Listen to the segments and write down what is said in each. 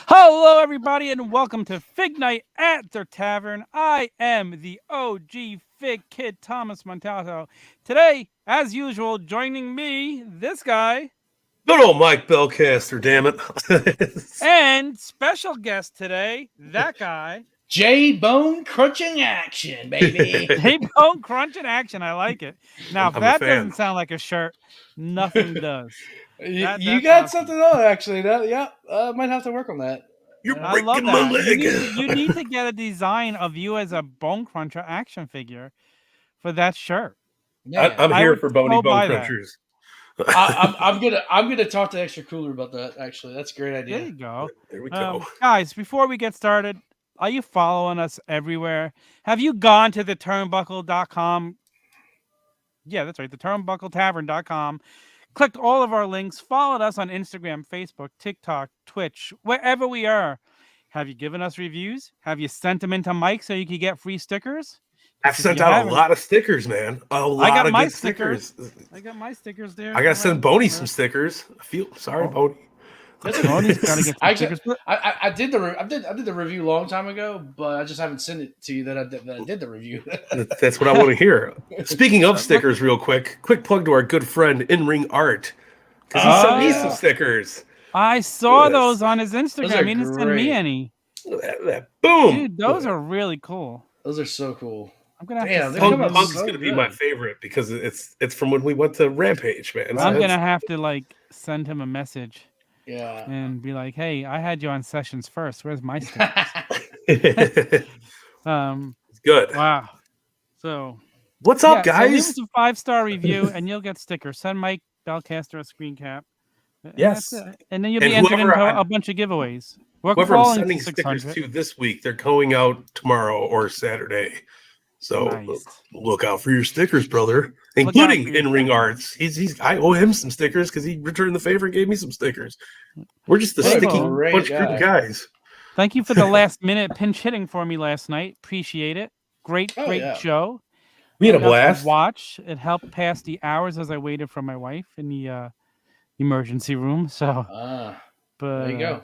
Hello, everybody, and welcome to Fig Night at the Tavern. I am the OG Fig Kid, Thomas Montalto. Today, as usual, joining me, this guy. Good old Mike Bellcaster, damn it. And special guest today, that guy. J-Bone Crunching Action, baby. J-Bone Crunching Action, I like it. Now, if that doesn't sound like a shirt, nothing does. You got something on, actually. Might have to work on that. You're breaking my leg. You need to get a design of you as a Bone Cruncher action figure for that shirt. Yeah. I'm here for Bony Bone Crunchers. I'm gonna talk to Extra Cooler about that. Actually, that's a great idea. There you go. There we go, guys. Before we get started, are you following us everywhere? Have you gone to the Turnbuckle.com? Yeah, that's right. The Turnbuckletavern.com. Clicked all of our links, followed us on Instagram, Facebook, TikTok, Twitch, wherever we are. Have you given us reviews? Have you sent them into Mike so you could get free stickers? I've sent out a lot of stickers, man. A lot of good stickers. I got my stickers there. I got to send Boney some stickers. Sorry, Boney. Boney's got to get some stickers. I did the review a long time ago, but I just haven't sent it to you that I did the review. That's what I want to hear. Speaking of stickers, real quick plug to our good friend In Ring Art, because he sent me some stickers. I saw those on his Instagram. He didn't send me any. That boom, dude, those are really cool. Those are so cool. I'm gonna have to Punk's gonna be my favorite because it's from when we went to Rampage, man. I'm gonna have to send him a message. Yeah. And be like, hey, I had you on sessions first. Where's my stickers? It's good. Wow. So what's up, guys? So leave us a 5-star review and you'll get stickers. Send Mike Bellcaster a screen cap. Yes. And then you'll be entered into a bunch of giveaways. Whoever I'm sending stickers to this week, they're going out tomorrow or Saturday. So look out for your stickers, brother, including In Ring Arts. I owe him some stickers because he returned the favor and gave me some stickers. We're just the sticky bunch of guys. Thank you for the last minute pinch hitting for me last night. Appreciate it. Great show. We had a blast. Watch. It helped pass the hours as I waited for my wife in the emergency room. So, but there you go.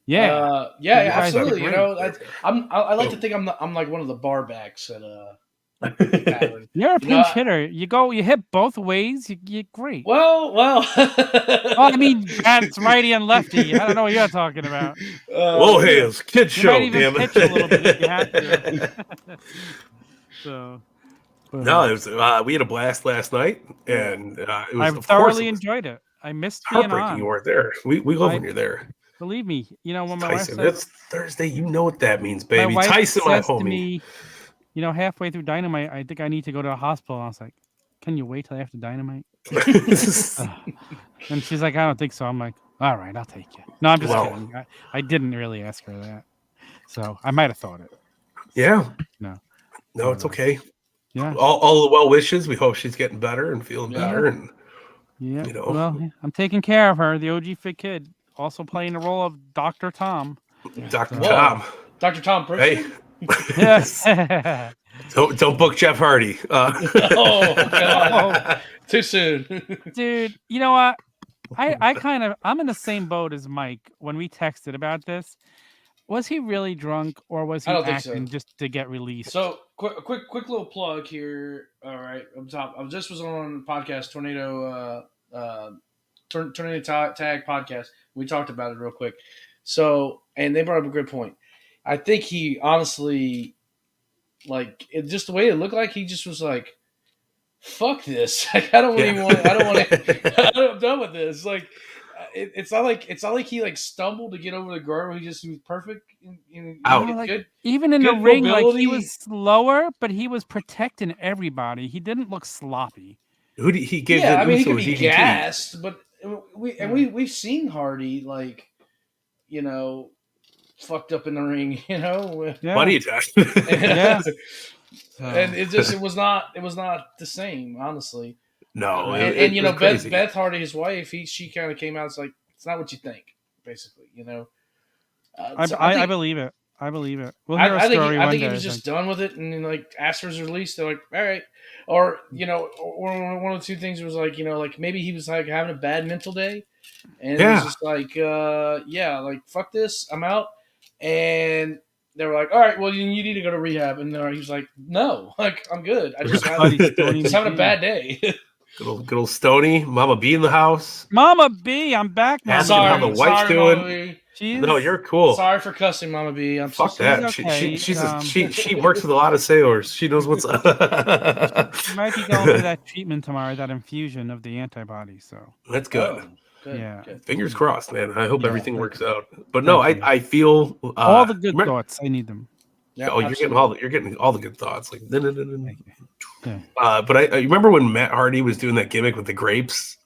Yeah, absolutely. You know, I like to think I'm like one of the bar backs at Tavern. You're a pinch hitter. You hit both ways. You're great. Well. I mean, that's righty and lefty. I don't know what you're talking about. Whoa, hey, it's a kid show, damn it. Pitch a little bit if you have to. So. No, it was. We had a blast last night, and it was. I thoroughly enjoyed it. I missed being on. You weren't there. We love when you're there. Believe me, when my Tyson, wife it's Thursday. You know what that means, baby. My wife Tyson, my says homie. To me, halfway through Dynamite, I think I need to go to the hospital. I was like, "Can you wait till after Dynamite?" And she's like, "I don't think so." I'm like, "All right, I'll take you." No, I'm just kidding. I didn't really ask her that, so I might have thought it. Yeah. No, it's okay. Yeah. All the well wishes. We hope she's getting better and feeling better. And well, I'm taking care of her. The OG Fit Kid. Also playing the role of Dr. Tom. Dr. Tom. Dr. Tom Pritchard? Hey. Yes. don't book Jeff Hardy. Oh, God. Too soon. Dude, you know what? I'm in the same boat as Mike when we texted about this. Was he really drunk or was he acting just to get released? So, quick little plug here. All right, up top. I just was on a podcast, Tornado Tag podcast. We talked about it real quick. So, and they brought up a good point. I think he honestly, just the way it looked like, he just was like, "Fuck this! Like, I don't even want. I don't want to. I'm done with this." Like, it's not like he stumbled to get over the guard. He was perfect. Even in the ring, he was slower, but he was protecting everybody. He didn't look sloppy. Who did he give? Yeah, I mean, he Uso could be DDT? gassed, but we've seen Hardy like, fucked up in the ring, Plenty of times. Yeah. And it was not the same, honestly. No, and Beth Hardy, his wife, she kind of came out. It's like, it's not what you think, basically. I believe it. I believe it. We'll hear I a story I one think day. he was just done with it, and then, like, after his release, they're like, all right, or or one of the two things was like, like maybe he was like having a bad mental day, and it was just like, like, fuck this, I'm out, and they were like, all right, well, you need to go to rehab, and he was like, no, like, I'm good, I just having a bad day. Good old Stoney, Mama B in the house. Mama B, I'm back. Mama. Asking how the wife's doing. Mama B. No, you're cool. Sorry for cussing, Mama B. Fuck that. Okay. She works with a lot of sailors. She knows what's up. She might be going through that treatment tomorrow, that infusion of the antibodies. So that's good. Oh, good. Yeah. Good. Fingers crossed, man. I hope everything works out. But no, I feel all the good thoughts. I need them. Yeah, you're getting all the good thoughts. Like, but I remember when Matt Hardy was doing that gimmick with the grapes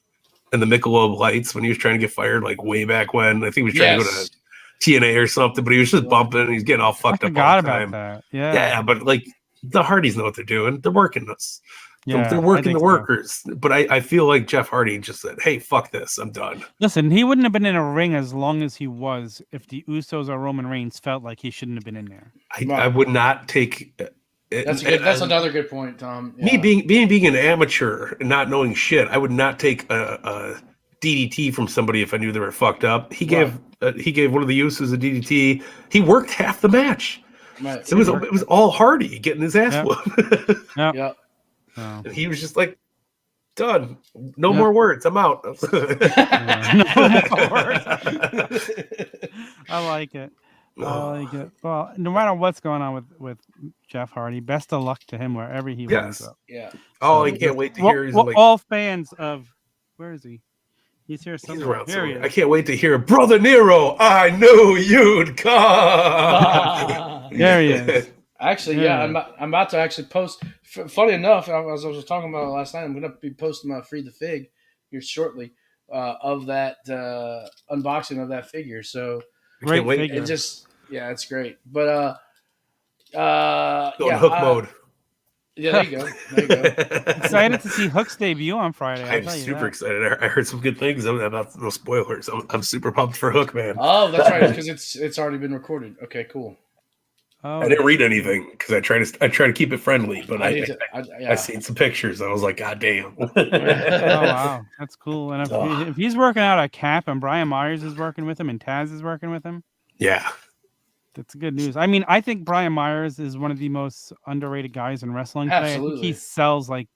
and the Michelob Lights when he was trying to get fired, like way back when. I think he was trying to go to TNA or something, but he was just bumping and he's getting all fucked up all the time. That. Yeah, but like the Hardys know what they're doing. They're working us. Yeah, they're working the workers. But I feel like Jeff Hardy just said, hey, fuck this. I'm done. Listen, he wouldn't have been in a ring as long as he was if the Usos or Roman Reigns felt like he shouldn't have been in there. I would not take... That's another good point, Tom. Yeah. Me being an amateur and not knowing shit, I would not take a DDT from somebody if I knew they were fucked up. He gave one of the Usos a DDT. He worked half the match. Right. It was all Hardy getting his ass whooped. Yeah. And he was just like, done. No more words. I'm out. No more words. I like it. Well, no matter what's going on with Jeff Hardy, best of luck to him wherever he winds up. Yeah. Oh, I can't wait to hear. All fans of where is he? He's here somewhere. He's around. I can't wait to hear Brother Nero. I knew you'd come. There he is. Actually, I'm about to actually post. Funny enough, as I was talking about it last night, I'm going to be posting my Free the Fig here shortly of that unboxing of that figure. So great figure. It just it's great. But hook mode. Yeah, there you go. Excited to see Hook's debut on Friday. I'm super excited. I heard some good things about no spoilers. I'm super pumped for Hook, man. Oh, that's right, because it's already been recorded. Okay, cool. Oh, I didn't read anything because I try to keep it friendly, but I seen some pictures. I was like, God damn. Oh wow, that's cool. And if he's working out at Cap and Brian Myers is working with him and Taz is working with him, that's good news. I mean, I think Brian Myers is one of the most underrated guys in wrestling today. Absolutely. I think he sells like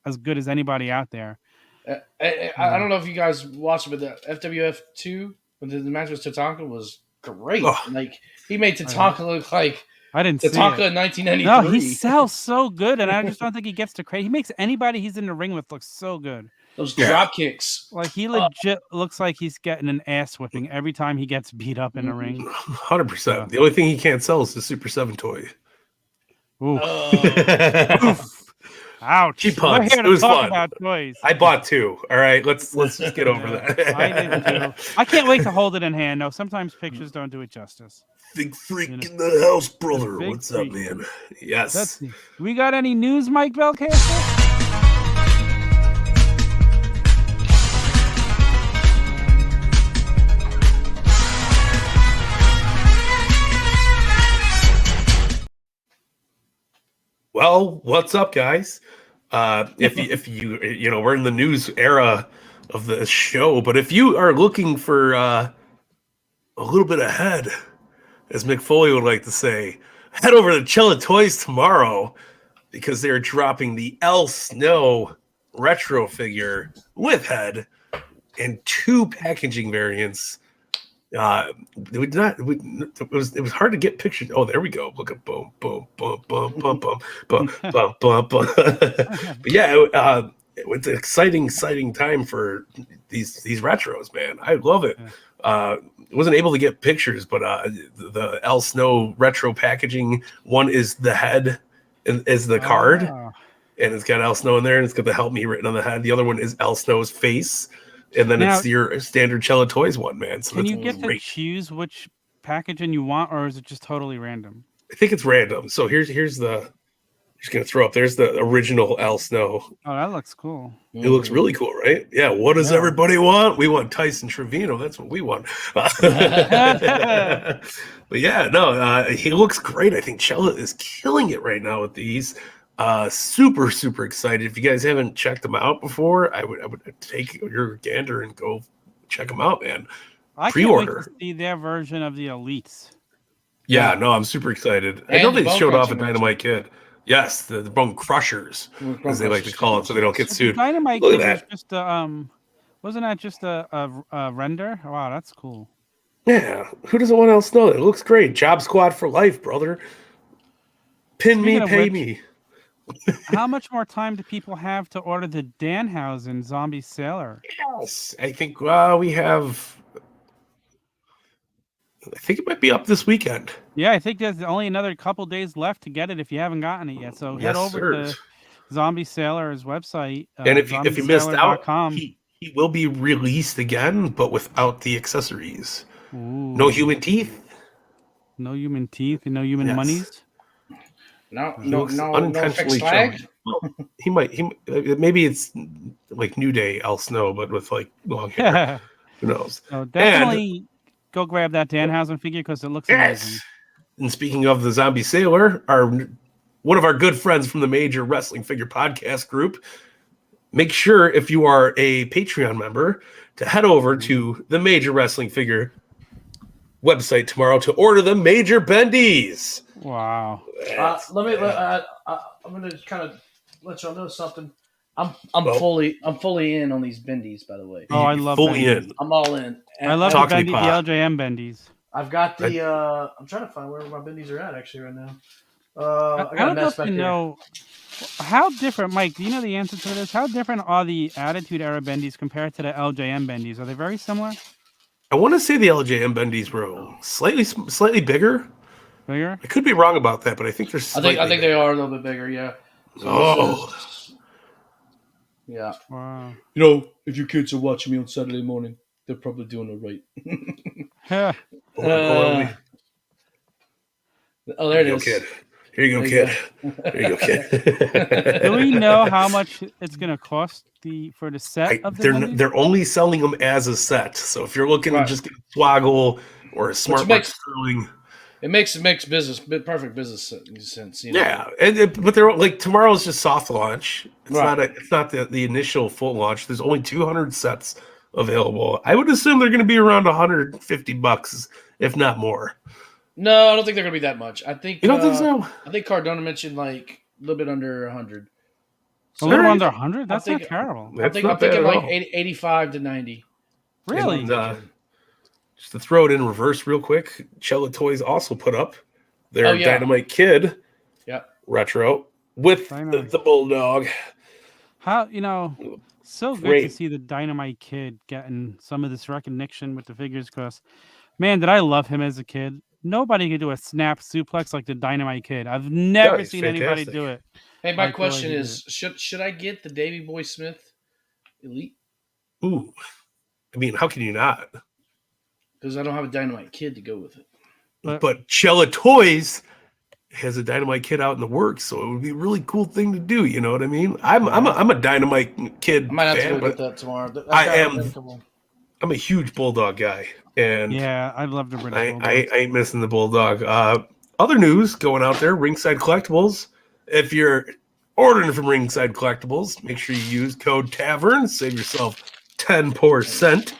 as good as anybody out there. I don't know if you guys watched it, but the FWF 2 when the match with Tatanka was great. Like he made Tatanka look like I didn't Tatanka see it. in 1993. No, he sells so good, and I just don't think he gets to credit. He makes anybody he's in the ring with look so good. Those drop kicks. Like he legit looks like he's getting an ass whipping every time he gets beat up in the ring. 100%. The only thing he can't sell is the Super 7 toy. Ooh. Ouch. Cheap punch. We're here to talk about toys. I bought 2. All right, let's just get over that. I did too. I can't wait to hold it in hand. No, sometimes pictures don't do it justice. Big freak in the house, brother. What's up, man? Yes. We got any news, Mike Belcaster? Well, what's up, guys? If you we're in the news era of the show, but if you are looking for a little bit ahead, as Mick Foley would like to say, head over to Chella Toys tomorrow because they're dropping the El Snow retro figure with head and 2 packaging variants. It was hard to get pictures. Oh, there we go. Look at boom, boom, boom, boom, boom, boom, boom, boom, boom, boom. But yeah, it's an exciting time for these retros, man. I love it. Wasn't able to get pictures, but the El Snow retro packaging one is the head and is the card. and it's got Al Snow in there, and it's got the "Help Me" written on the head. The other one is Al Snow's face, and then it's your standard Cello Toys one, man. So can you get to choose which packaging you want, or is it just totally random? I think it's random. So here's the. Just gonna throw up. There's the original Al Snow. Oh, that looks cool. It looks really cool, right? Yeah. What does everybody want? We want Tyson Trevino. That's what we want. But yeah, no, he looks great. I think Cello is killing it right now with these. Super, super excited. If you guys haven't checked them out before, I would take your gander and go check them out, man. I pre-order. Can't wait to see their version of the Elites. Yeah, no, I'm super excited. And I know they showed off a Dynamite Kid. Yes, the Bone Crushers, as they like to call it, so they don't get sued. Dynamite Kid was just wasn't that just a render? Wow, that's cool. Yeah, who doesn't want else know that? It looks great. Job Squad for life, brother. Pin me, pay me. How much more time do people have to order the Danhausen Zombie Sailor? Yes, I think we have. I think it might be up this weekend. Yeah, I think there's only another couple days left to get it if you haven't gotten it yet. So head over to Zombie Sailor's website. And if you missed out, he will be released again, but without the accessories. Ooh. No human teeth. No human teeth and no human monies. No unintentionally chubby. He maybe it's like New Day Al Snow, but with like long hair. Who knows? So definitely go grab that Danhausen figure because it looks amazing. And speaking of the Zombie Sailor, one of our good friends from the Major Wrestling Figure Podcast group, make sure if you are a Patreon member to head over to the Major Wrestling Figure website tomorrow to order the Major Bendies. Wow. I'm going to kind of let y'all know something. I'm fully in on these bendies, by the way. Oh, I love fully bendies. in. I'm all in. And I love the LJM bendies. I've got the. I'm trying to find where my bendies are at actually right now. I don't know if you know how different, Mike. Do you know the answer to this? How different are the Attitude Era bendies compared to the LJM bendies? Are they very similar? I want to say the LJM bendies were slightly bigger. Bigger? I could be wrong about that, but I think they're. I think they are a little bit bigger. Yeah. So yeah. Wow. You know, if your kids are watching me on Saturday morning, they're probably doing it right. Oh, there it is. Kid. Here you go, kid. There you go, kid. Do we know how much it's going to cost for the set of the They're only selling them as a set. So if you're looking to just get a Swaggle or a Smart Mark Sterling, it makes perfect business sense. You know? Yeah, but they're like tomorrow's just soft launch. It's not the initial full launch. There's only 200 sets available. I would assume they're going to be around $150, if not more. No, I don't think they're going to be that much. I think you don't think so. I think Cardona mentioned like a little bit under 100. So a little under 100? That's not terrible. I'm thinking like 85 to 90. Really? And, just to throw it in reverse real quick, Cello Toys also put up their Dynamite Kid retro with the Bulldog. How, so good to see the Dynamite Kid getting some of this recognition with the figures because, man, did I love him as a kid. Nobody could do a snap suplex like the Dynamite Kid. I've never seen anybody do it. Hey, my question is, should I get the Davey Boy Smith Elite? Ooh. I mean, how can you not? Because I don't have a Dynamite Kid to go with it. But Cello Toys has a Dynamite Kid out in the works, so it would be a really cool thing to do. You know what I mean? I'm a Dynamite Kid. I might have to go get that tomorrow. I'm a huge Bulldog guy, and I love the British Bulldog. I ain't missing the Bulldog. Other news going out there: Ringside Collectibles. If you're ordering from Ringside Collectibles, make sure you use code Tavern. Save yourself 10%.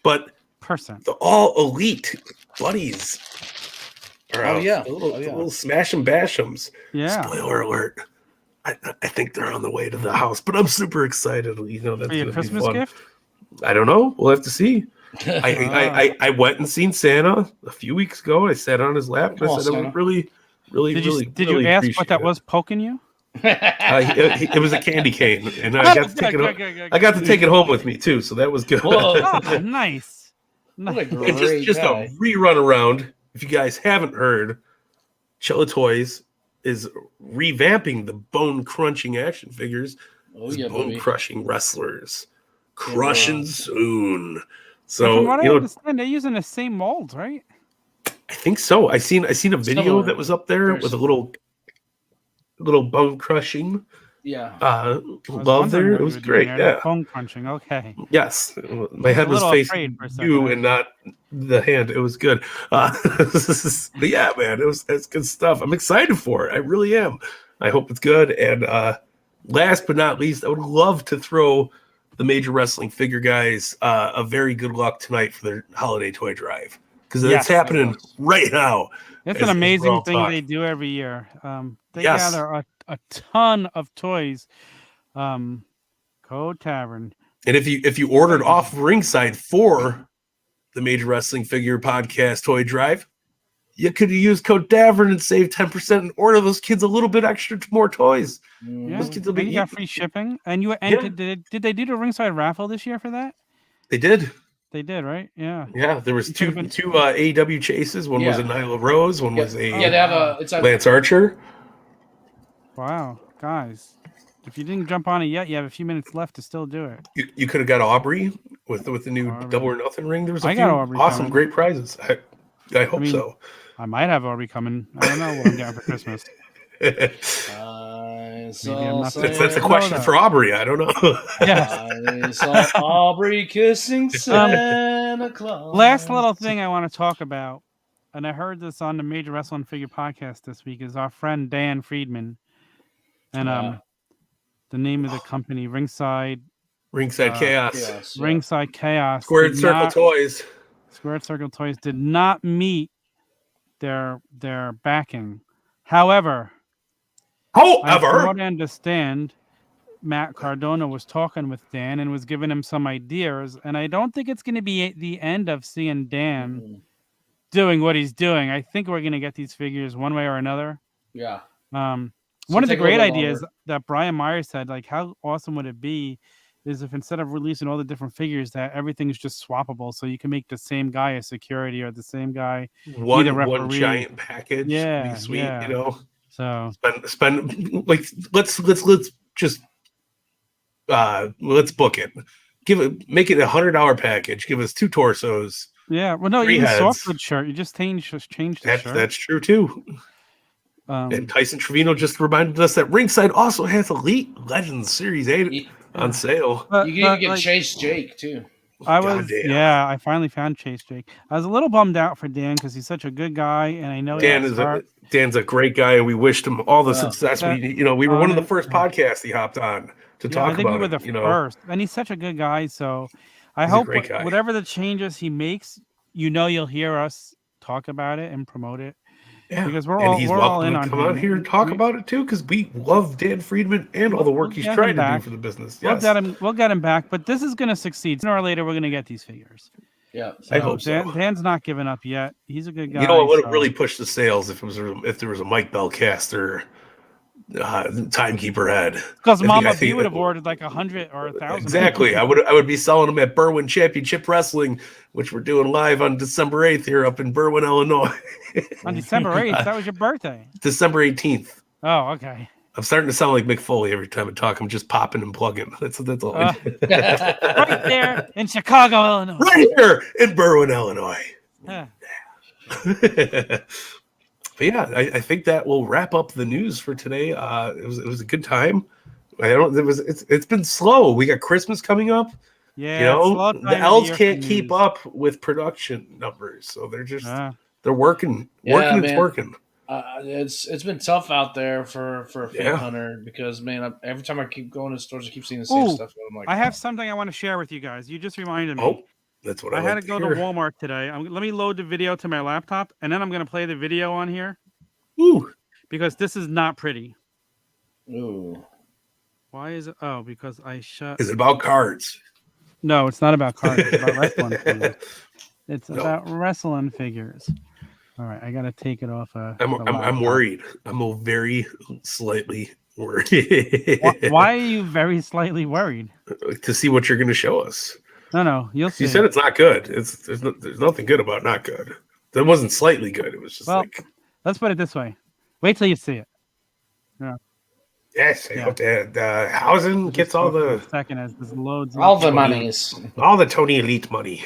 But the all elite buddies are out. The little smash and bash'ems. Yeah. Spoiler alert. I think they're on the way to the house, but I'm super excited. That's a Christmas gift? I don't know. We'll have to see. I went and seen Santa a few weeks ago. I sat on his lap and I said, "I'm really." Did you ask what that was poking you? It was a candy cane, and I got to take it. I got to take it home with me too, so that was good. Oh, nice. It's just a rerun around. If you guys haven't heard, Cello Toys is revamping the bone crunching action figures. Oh yeah, bone baby. crushing wrestlers crushing soon. So and from what I understand, they're using the same molds, right? I think so. I seen a video that was up there with a little bone crushing. Yeah. Love there. It was great. Yeah. Bone crunching. Okay. Yes. My head was facing you and not the hand. It was good. But yeah, man, it's good stuff. I'm excited for it. I really am. I hope it's good. And last but not least, I would love to throw the Major Wrestling figure guys a very good luck tonight for their holiday toy drive. Because it's happening right now. It's an amazing thing they do every year. They gather a ton of toys. Code Tavern. And if you ordered off Ringside for the Major Wrestling Figure Podcast toy drive, you could use code Tavern and save 10% and order those kids a little bit extra more toys. Yeah, those kids will you got free shipping. And you entered. Did they do the Ringside raffle this year for that? They did. They did, right? Yeah. Yeah, there was two AEW chases. One was a Nyla Rose. One was a they have it's Lance Archer. Wow, guys. If you didn't jump on it yet, you have a few minutes left to still do it. You could have got Aubrey with the new Double or Nothing ring. There was a few Aubrey awesome, coming. great prizes. I hope so. I might have Aubrey coming. I don't know what I'm getting for Christmas. That's a question for Aubrey. I don't know. I saw Aubrey kissing Santa Claus. Last little thing I want to talk about, and I heard this on the Major Wrestling Figure podcast this week, is our friend Dan Friedman. And the name of the company, Ringside Chaos. Ringside Chaos. Squared Circle Toys. Squared Circle Toys did not meet their backing. However, from what I understand, Matt Cardona was talking with Dan and was giving him some ideas, and I don't think it's going to be the end of seeing Dan doing what he's doing. I think we're going to get these figures one way or another. Yeah. One of the great ideas that Brian Myers said, like, how awesome would it be is if instead of releasing all the different figures, that everything's just swappable, so you can make the same guy a security or the same guy one giant package. Yeah, be sweet, you know. So spend like let's just let's book it. Make it $100 package. Give us 2 torsos. Yeah, well, no, even softwood shirt. You just change the shirt. That's true too. And Tyson Trevino just reminded us that Ringside also has Elite Legends Series 8 on sale. You can even get Chase Jake too. I finally found Chase Jake. I was a little bummed out for Dan because he's such a good guy, and I know Dan's a great guy, and we wished him all the success. We were one of the first podcasts he hopped on to talk about. I think we were the first, and he's such a good guy. So I hope whatever the changes he makes, you'll hear us talk about it and promote it. Yeah, because we're all in on come out here and talk about it too, because we love Dan Friedman and all the work he's trying to do for the business. Yes. We'll get him back, but this is going to succeed. Sooner or later, we're going to get these figures. Yeah, I hope so. Dan's not giving up yet. He's a good guy. What would have really pushed the sales if there was a Mike Bellcaster timekeeper head? Because Mama B would have ordered like 100 or 1,000. Exactly. I would be selling them at Berwyn Championship Wrestling, which we're doing live on December 8th here up in Berwyn, Illinois. On December 8th? That was your birthday. December 18th. Oh, okay. I'm starting to sound like Mick Foley every time I talk. I'm just popping and plugging. That's all. Right there in Chicago, Illinois. Right here in Berwyn, Illinois. Yeah. But yeah, I think that will wrap up the news for today. It was a good time. It's been slow. We got Christmas coming up. Yeah, the elves can't keep up with production numbers, so they're just they're working. It's working. It's been tough out there for a fake hunter because every time I keep going to stores, I keep seeing the same stuff. I'm like, I have something I want to share with you guys. You just reminded me. Oh, that's what I had to go to Walmart today. Let me load the video to my laptop, and then I'm going to play the video on here. Ooh, because this is not pretty. Ooh, why is it? Oh, because I shut. Is it about cards? No, it's not about cards. It's about wrestling figures. It's about wrestling figures. All right, I got to take it off. I'm worried. I'm very slightly worried. Why are you very slightly worried? To see what you're going to show us. No, you'll see. You said it's not good. There's nothing good about not good. That wasn't slightly good. It was just let's put it this way. Wait till you see it. Yeah. Yes, I hope that Hausen gets all the second as this loads all the monies, all the Tony Elite money.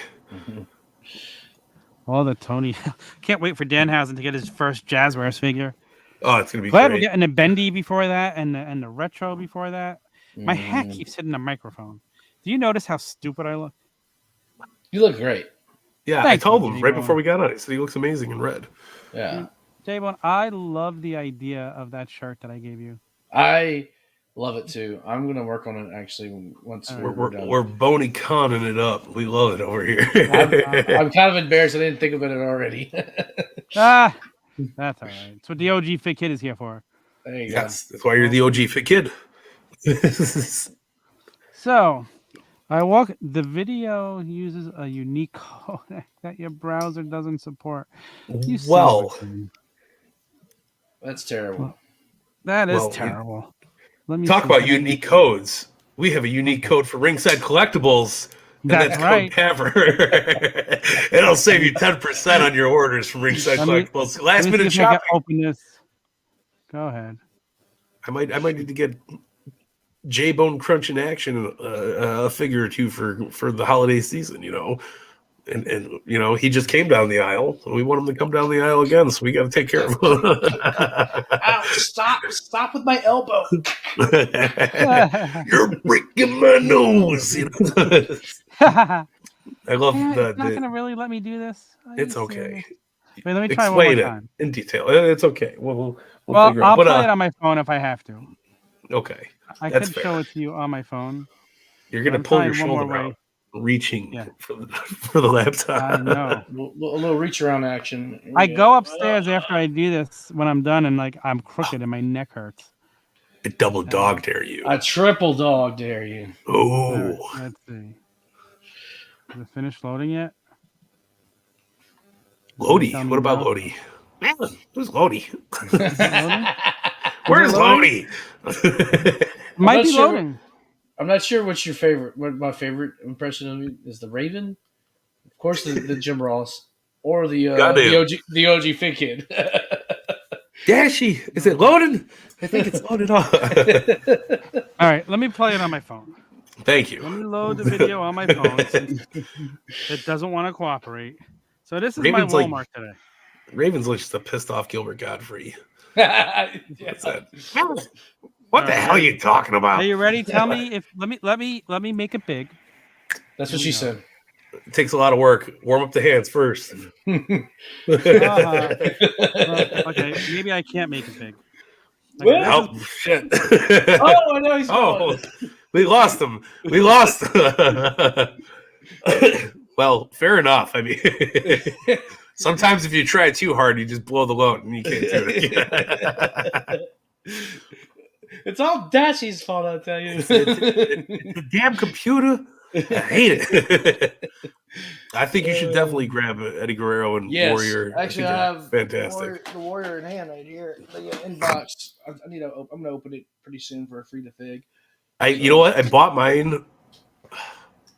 All the Tony. Can't wait for Danhausen to get his first Jazzwares figure. Oh, it's gonna be Glad great. we're getting a bendy before that and the retro before that. My hat keeps hitting the microphone. Do you notice how stupid I look? You look great. Yeah, I told him right before we got on. He said he looks amazing in red. Yeah. J-Bone, I love the idea of that shirt that I gave you. I love it too. I'm gonna work on it actually once we're done. We're bony conning it up. We love it over here. I'm kind of embarrassed I didn't think of it already. That's all right. That's what the OG Fit Kid is here for. There you go. That's why you're the OG Fit Kid. So, the video uses a unique codec that your browser doesn't support. That's terrible. That is terrible. Let me talk about unique codes. We have a unique code for Ringside Collectibles. And that's right. Code Tavern. It'll save you 10% on your orders from Ringside Collectibles. Last minute shopping. Open this. Go ahead. I might need to get J-Bone Crunch in action a figure or two for the holiday season, And he just came down the aisle. We want him to come down the aisle again, so we got to take care of him. Ow, stop with my elbow. You're breaking my nose. I love You're not going to really let me do this? It's okay. Wait, let me try one more time. In detail. It's okay. We'll figure I'll out. play it on my phone if I have to. Okay. I could show it to you on my phone. You're going to pull your shoulder out. Reaching for the laptop. I know. A little reach around action. I go upstairs after I do this when I'm done, and I'm crooked and my neck hurts. A double dog dare you. A triple dog dare you. Oh. Right, let's see. Is it finished loading yet? Lodi. What about Lodi? Who's Lodi? Where's Lodi? Might be loading. I'm not sure what's your favorite. What my favorite impression of you is the Raven, of course, the Jim Ross, or the OG Fit Kid. Dashy, is it loading? I think it's loaded off. All right, let me play it on my phone. Thank you. Let me load the video on my phone since it doesn't want to cooperate. So this is Raven's my Walmart today. Raven's like just a pissed off Gilbert Godfrey. What's that? What the hell are you talking about? Are you ready? Tell me if let me make it big. That's what she said. It takes a lot of work. Warm up the hands first. Okay, maybe I can't make it big. Okay, oh shit! I know he's going. We lost him. Well, fair enough. I mean, sometimes if you try too hard, you just blow the load and you can't do it. It's all Dashy's fault, I'll tell you. It's the damn computer. I hate it. I think you should definitely grab Eddie Guerrero and Warrior. Actually, I have fantastic. the Warrior in hand right here. The inbox. I'm going to open it pretty soon for a free to fig. You know what? I bought mine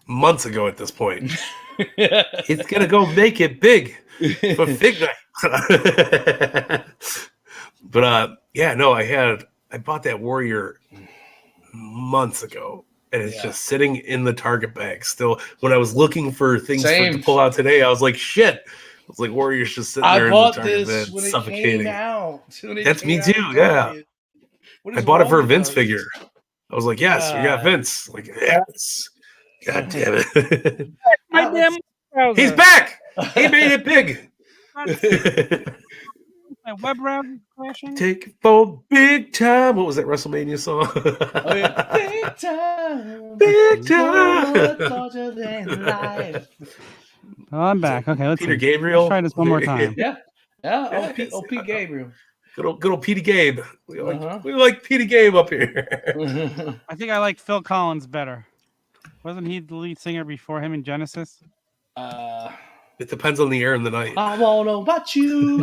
months ago at this point. It's going to go make it big for Fig Night. But I bought that Warrior months ago, and it's just sitting in the Target bag still. When I was looking for things to pull out today, I was like, shit. I was like, Warrior's just sitting there in the Target bag, suffocating. Came out. That's me too, yeah. I bought it for a Vince figure. I was like, yes, we got Vince. Like, yes. God damn it. My damn browser. He's back. He made it big. My web browser crashing. Take it for big time. What was that WrestleMania song? Big time. Big time. Oh, I'm back. Okay, let's Peter Gabriel. Let's try this one more time. Yeah. OP Gabriel. Good old Petey Gabe. We like Petey Gabe up here. I think I like Phil Collins better. Wasn't he the lead singer before him in Genesis? It depends on the air and the night. I won't know about you.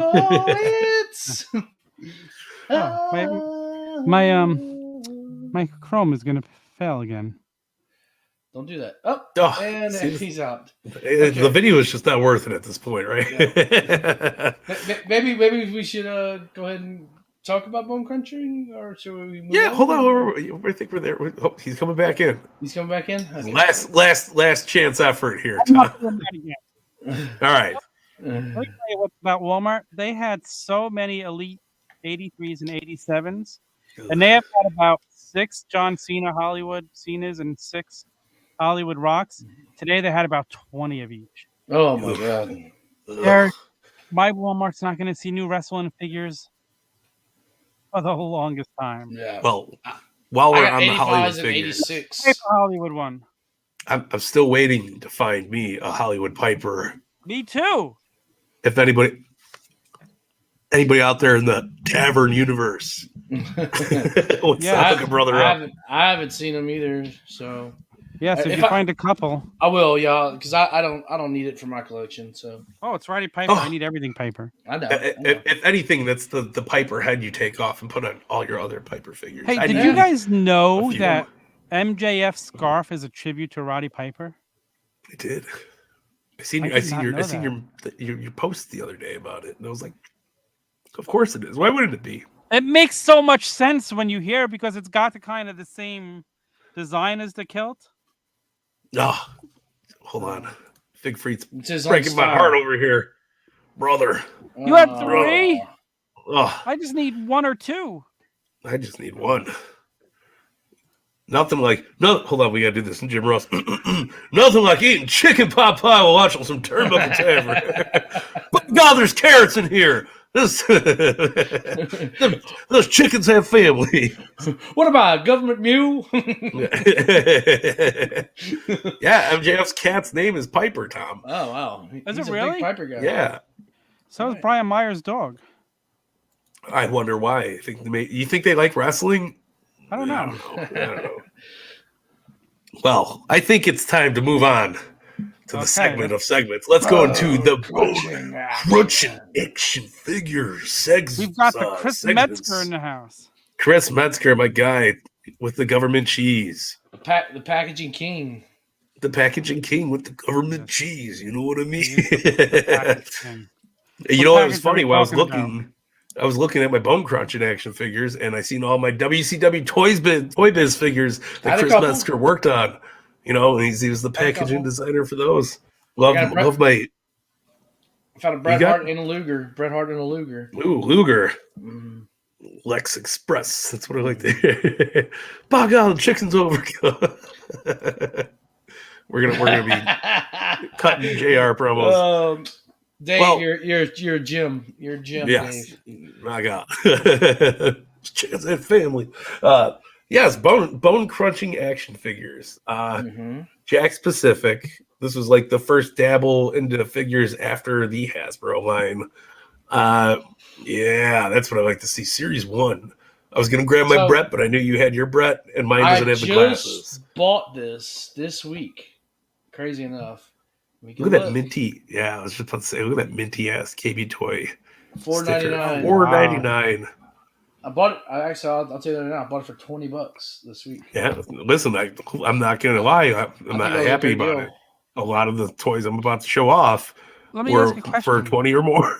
My Chrome is gonna fail again. Don't do that. And he's out. The video is just not worth it at this point, right? Yeah. Maybe we should go ahead and talk about bone crunching, or should we move on? Hold on. I think we're there. Oh, he's coming back in. He's coming back in. Okay. Last chance effort here. All right. Let me tell you what about Walmart. They had so many elite 83s and 87s, and they have had about 6 John Cena Hollywood Cenas and 6 Hollywood Rocks. Today they had about 20 of each. Oh my god! My Walmart's not going to see new wrestling figures for the longest time. Yeah. Well, while we're on the Hollywood figures, 86. Hollywood one. I'm still waiting to find me a Hollywood Piper. Me too. If anybody out there in the Tavern universe, what's up, brother? I haven't seen them either. So yes, if you find a couple, I will, y'all, because I don't need it for my collection. So it's Roddy Piper. I need everything Piper. I know. If anything, that's the Piper head you take off and put on all your other Piper figures. Hey, did you guys know that MJF's scarf is a tribute to Roddy Piper? I did. I seen your post the other day about it, and I was like, of course it is. Why wouldn't it be? It makes so much sense when you hear it because it's got the kind of the same design as the kilt. Oh, hold on. Fig Freet's breaking my heart over here, brother. You had 3? Oh. I just need 1 or 2. I just need 1. Hold on, we gotta do this in Jim Ross. Nothing like eating chicken pot pie while watching some Turnbuckle Tavern. But God, there's carrots in here. Those chickens have family. What about a government mule? Yeah, MJF's cat's name is Piper, Tom. Oh wow, is it really? Big Piper guy. Yeah. So is Brian Myers' dog. I wonder why. You think they like wrestling? I don't know. I don't know. Well, I think it's time to move on to the segment of segments. Let's go into the crunching action figure segments. We've got the Chris Metzger in the house. Chris Metzger, my guy, with the government cheese. The packaging king. The packaging king with the government cheese. You know what I mean? You know, it was funny while I was looking at my bone crunching action figures, and I seen all my WCW Toy Biz figures that Chris Metzger worked on. You know, and he was the packaging designer for those. Love my. I found a Bret Hart and a Luger. Bret Hart and a Luger. Ooh, Luger. Lex Express. That's what I like to hear. By God, the chicken's over. We're gonna be cutting JR promos. Dave, you're Jim. You're Jim. Yes, Dave. My God. Chickens and family. Yes, bone crunching action figures. Jakks Pacific. This was like the first dabble into figures after the Hasbro line. Yeah, that's what I like to see. Series 1. I was gonna grab my Brett, but I knew you had your Brett, and mine doesn't have the glasses. I bought this week. Crazy enough. Look at that minty. Yeah, I was just about to say, look at that minty ass KB toy. $4.99. $4.99. I bought it. I'll tell you that now. I bought it for $20 this week. Yeah, listen, I'm not gonna lie. I'm not happy about it. A lot of the toys I'm about to show off were for 20 or more.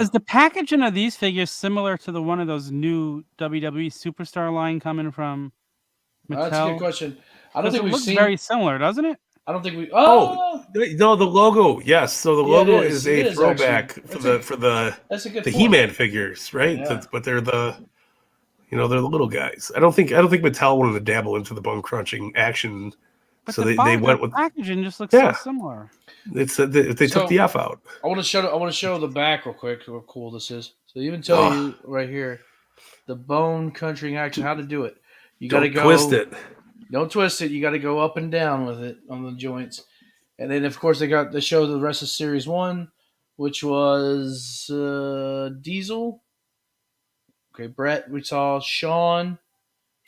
Is the packaging of these figures similar to the one of those new WWE Superstar line coming from Mattel? That's a good question. I don't think we've seen. Very similar, doesn't it? I don't think we. No, the logo. Yes, so the logo is a throwback for the He-Man figures, right? Yeah. But they're the little guys. I don't think Mattel wanted to dabble into the bone crunching action, but so they went with packaging. Just looks so similar. They took the F out. I want to show the back real quick. How cool this is. So even tell you right here, the bone crunching action. How to do it? You got to go twist it. Don't twist it. You got to go up and down with it on the joints. And then, of course, they show the rest of Series 1, which was Diesel. Okay, Brett. We saw Shawn.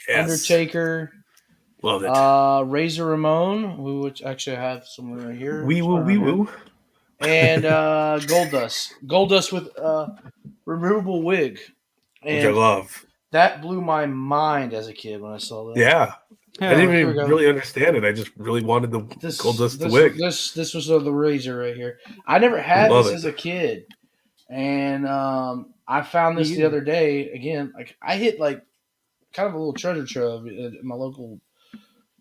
Yes. Undertaker. Love it. Razor Ramon, which actually I have someone right here. Wee woo. And Goldust. Goldust with removable wig. And which I love. That blew my mind as a kid when I saw that. Yeah. I didn't even really understand it. I just really wanted the Goldust wig. This was the Razor right here. I never had this as a kid, and I found this the other day. Again, like I hit like kind of a little treasure trove at my local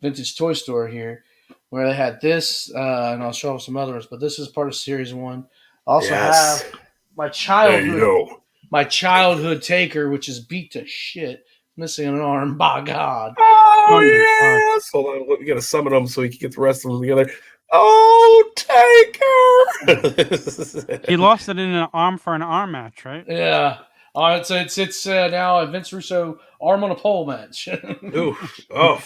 vintage toy store here, where they had this, and I'll show them some others. But this is part of Series 1. I also have my childhood taker, which is beat to shit, missing an arm. By God! Oh yes! Hold on, we gotta summon him so we can get the rest of them together. Oh, taker! He lost it in an arm for an arm match, right? Yeah. It's now a Vince Russo arm on a pole match. Ooh, oh,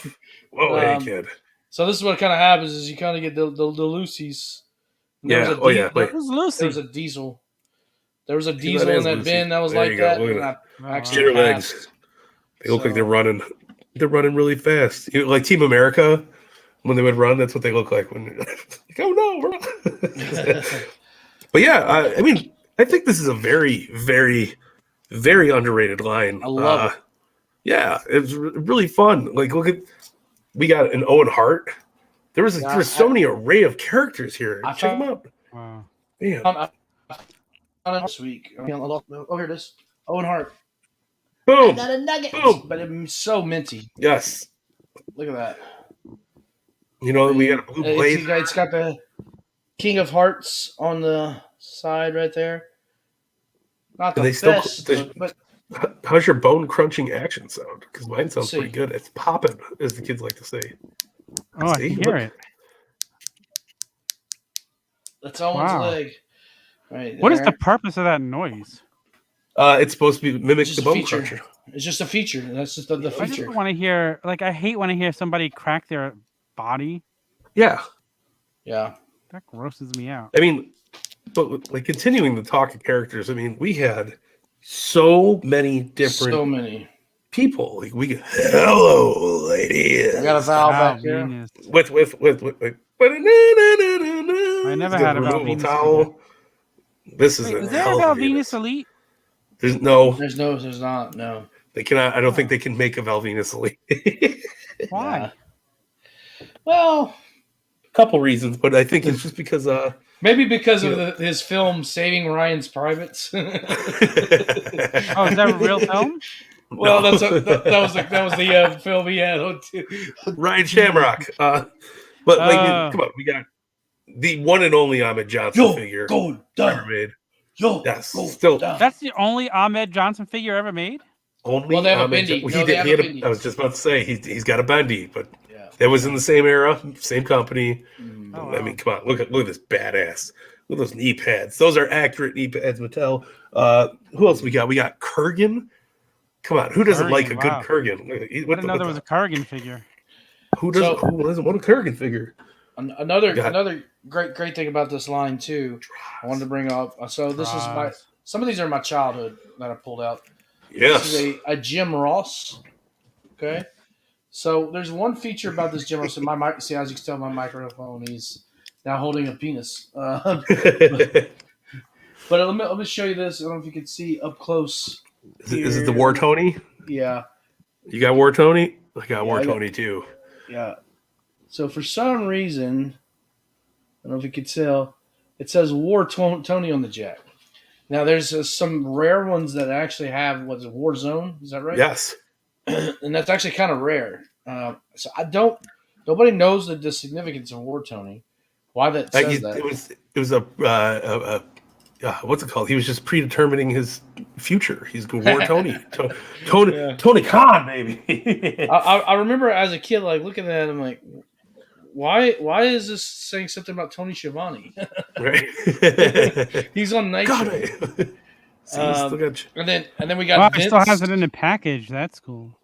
whoa, hey kid. So this is what kind of happens: is you kind of get the Lucy's. Yeah. Wait. Who's Lucy? There was a Diesel. There was a Diesel in that bin that was like that. And I actually legs. They look like they're running. They're running really fast. Like Team America, when they would run, that's what they look like. When like, oh no, we're not. But yeah, I mean, I think this is a very, very, very underrated line. I love it. Yeah, it was really fun. Like, look at, we got an Owen Hart. There's so many array of characters here. Check them out. Wow. Yeah. This week. Oh, here it is. Owen Hart. Boom. Not a nugget. Boom. But it's so minty. Yes. Look at that. You know, we got a blue blade. It's got the King of Hearts on the side right there. Not the best, but how's your bone crunching action sound? Because mine sounds pretty good. It's popping, as the kids like to say. Oh, I can hear it. That's Owen's leg. Right. What is the purpose of that noise? It's supposed to be mimic the bone cruncher. It's just a feature. That's just the feature. I just want to hear, like, I hate when I hear somebody crack their body. Yeah. Yeah. That grosses me out. I mean, but like continuing the talk of characters, I mean, we had so many different people. Like hello, ladies. I got a Val back here. With I never had a Val Venus towel. This is is there a Val Venus Elite? There's not. No. They cannot. I don't think they can make a Val Venus Elite. Why? Yeah. Well, a couple reasons, but I think it's just because maybe because of his film Saving Ryan's Privates. Oh, is that a real film? Well, that was the film he had on Ryan Shamrock. But like, come on, we got the one and only Ahmed Johnson figure ever made. That's the only Ahmed Johnson figure ever made. Only. Well, they have a bendy. I was just about to say he's got a bendy, but that was in the same era, same company. I mean, come on, look at this badass. Look at those knee pads. Those are accurate knee pads, Mattel. Who else we got? We got Kurgan. Come on, who doesn't like a good Kurgan? I didn't know there was a Kurgan figure. Who doesn't want a Kurgan figure? Another great thing about this line too, I wanted to bring up. So this is some of these are my childhood that I pulled out. Yes. This is a Jim Ross. Okay. So there's one feature about this Jim Ross. As you can tell, my microphone, he's now holding a penis. But let me show you this. I don't know if you can see up close. Is it the War Tony? Yeah. You got War Tony? I got War Tony too. Yeah. So for some reason, I don't know if you could tell, it says War Tony on the jack. Now there's some rare ones that actually have War Zone. Is that right? Yes. And that's actually kind of rare. So nobody knows the significance of War Tony. Why that says that? It was a what's it called? He was just predetermining his future. He's War Tony. Tony Khan, baby. I remember as a kid, like looking at him, like, why is this saying something about Tony Schiavone? Right. He's on Nitro. And then we got. Wow, Vince. it still has it in a package. That's cool.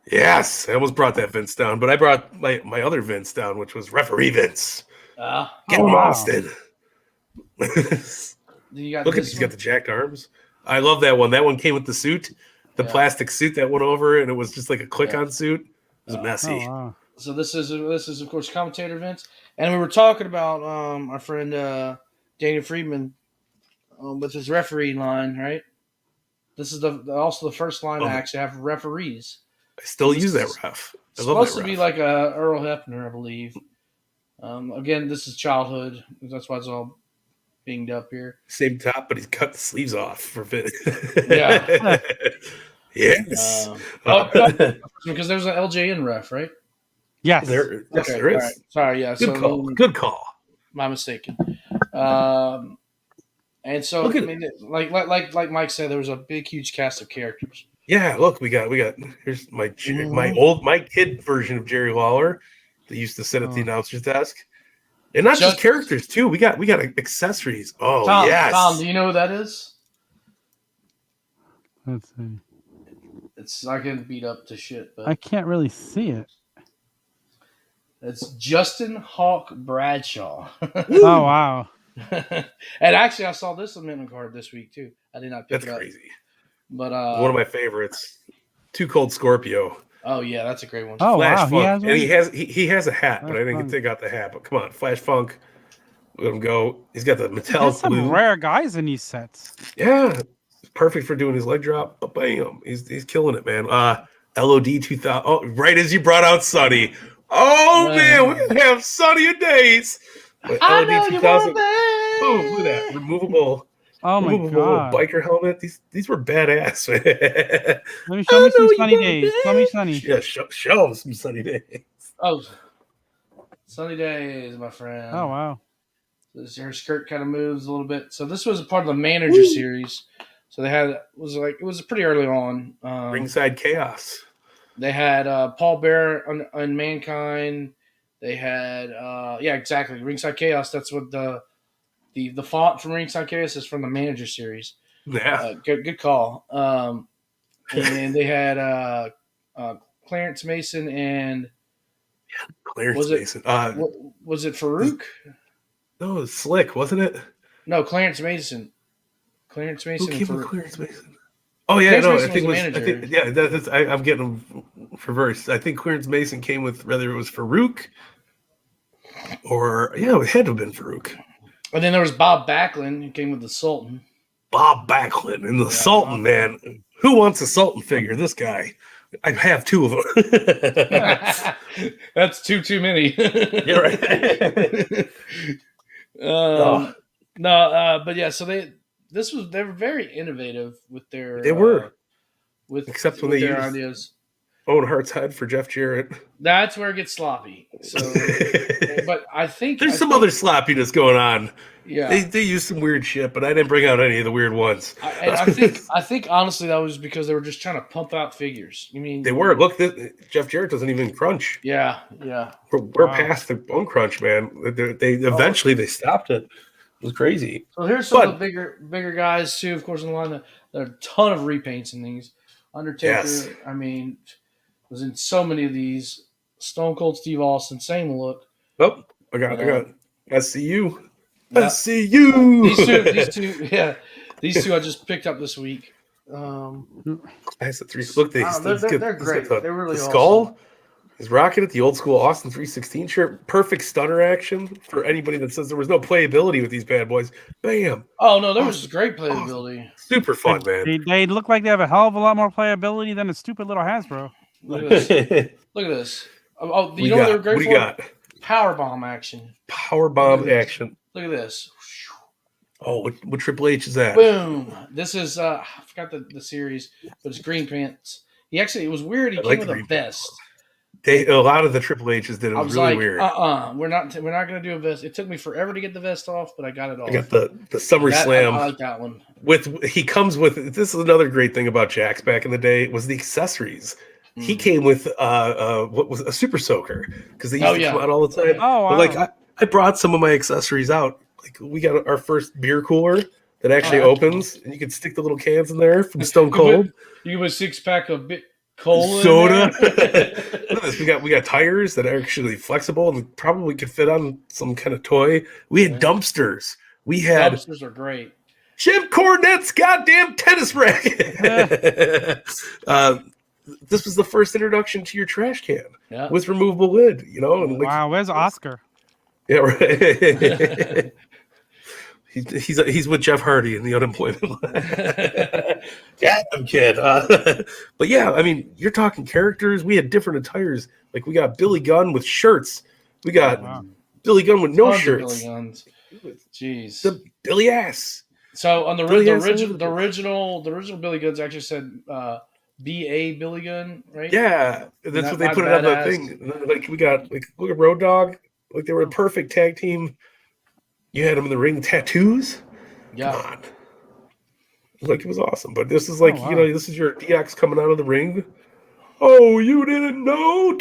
Yes, I almost brought that Vince down, but I brought my other Vince down, which was Referee Vince. Get him, Austin. Look at he's got the jacked arms. I love that one. That one came with the suit, the plastic suit that went over, and it was just like a click-on suit. It was messy. Oh, wow. So this is of course commentator Vince, and we were talking about our friend Daniel Friedman with his referee line, right? This is also the first line to actually have referees. I still use that ref. It's supposed to be like a Earl Hebner, I believe. Again, this is childhood. That's why it's all dinged up here. Same top, but he's cut the sleeves off for fit. Yeah. Yes. Because there's an LJN ref, right? Yes. There is. Right. Sorry, yeah. Good call. Good call. My mistake. And so, I mean, like Mike said, there was a big, huge cast of characters. Yeah, look, we got. Here's my kid version of Jerry Lawler that used to sit at the announcer's desk, and not just characters too. We got accessories. Oh, yes. Tom, do you know who that is? Let's see. It's not getting beat up to shit, but I can't really see it. It's Justin Hawk Bradshaw. Oh wow! And actually, I saw this amendment card this week too. I did not pick it up. That's crazy. But one of my favorites, Too Cold Scorpio. Oh yeah, that's a great one. Oh Flash wow, Funk. He has a hat, but I didn't take out the hat. But come on, Flash Funk. Let him go. He's got the metallic some blue. rare guys in these sets. Yeah, perfect for doing his leg drop. But bam, he's killing it, man. LOD 2000. Oh, right as you brought out Sonny. Oh man, we have sunnier days. But I LOD know 2000. Boom, look at that removable. Oh my god! Biker helmet. These were badass, man. Let me show me some sunny days. Show me sunny. Yeah, show them some sunny days. Oh, sunny days, my friend. Oh wow! Her skirt kind of moves a little bit. So this was a part of the manager series. So they had it was pretty early on. Ringside Chaos. They had Paul Bearer on Mankind. They had exactly, Ringside Chaos. That's what the font from Ringside Chaos is from the manager series. Yeah, good call. And they had Clarence Mason and Mason. Was it Farouk? No, it was Slick, wasn't it? No, Clarence Mason. Clarence Mason. Who and came with Farouk. Clarence Mason? Oh yeah, Clarence no, Mason I think was the manager. I'm getting them reversed. I think Clarence Mason came with whether it was Farouk or it had to have been Farouk. And then there was Bob Backlund who came with the Sultan. Bob Backlund and the Sultan, man. Who wants a Sultan figure? This guy. I have two of them. That's too many. You're right. But yeah, so they were very innovative with their except when they their used ideas. Owen Hart's head for Jeff Jarrett. That's where it gets sloppy. So, but I think there's some other sloppiness going on. Yeah, they used some weird shit, but I didn't bring out any of the weird ones. I think honestly that was because they were just trying to pump out figures. You mean they were? Look, Jeff Jarrett doesn't even crunch. Yeah. We're past the bone crunch, man. They eventually they stopped it. It was crazy. So here's some of the bigger guys too. Of course, in the line there are a ton of repaints in these. Undertaker. Yes. I mean, was in so many of these. Stone Cold Steve Austin, same look. Oh, I see you. I see you. These two I just picked up this week. Pass it three. Look, they're great. They're really the awesome. Skull is rocking it. The old school Austin 316 shirt. Perfect stunner action for anybody that says there was no playability with these bad boys. Bam. Oh no, there was great playability. Awesome. Super fun, man. They look like they have a hell of a lot more playability than a stupid little Hasbro. Look at this. Look at this. Oh, you know what they were great for? What do you got? Powerbomb action. Powerbomb action. Look at this. Oh, what Triple H is that? Boom. This is I forgot the series, but it's Green Pants. It was weird. He came with a vest. A lot of the Triple H's did. It was really weird. We're not going to do a vest. It took me forever to get the vest off, but I got it off. I got the SummerSlam. I like that one. He comes with. This is another great thing about Jakks back in the day was the accessories. He came with what was a Super Soaker because they used to come out all the time. Oh, wow. But I brought some of my accessories out. Like we got our first beer cooler that actually opens, and you can stick the little cans in there from Stone Cold. You have a 6-pack of cola soda. Look at this. We got tires that are actually flexible and probably could fit on some kind of toy. We had dumpsters. Dumpsters are great. Jim Cornette's goddamn tennis racket. This was the first introduction to your trash can with removable lid. And wow, where's Oscar? Yeah, right. He's with Jeff Hardy in the unemployment line. Damn kid. But yeah, I mean, you're talking characters. We had different attires. Like we got Billy Gunn with shirts. We got Billy Gunn with no shirts. Jeez. The Billy Ass. So on the original Billy Guns actually said B.A. Billy Gun, right? Yeah, that's what they put it on the thing. Like we got look at Road Dogg. Like they were a perfect tag team. You had them in the ring tattoos. Yeah. Come on. Like it was awesome. But this is like, this is your DX coming out of the ring. Oh, you didn't know?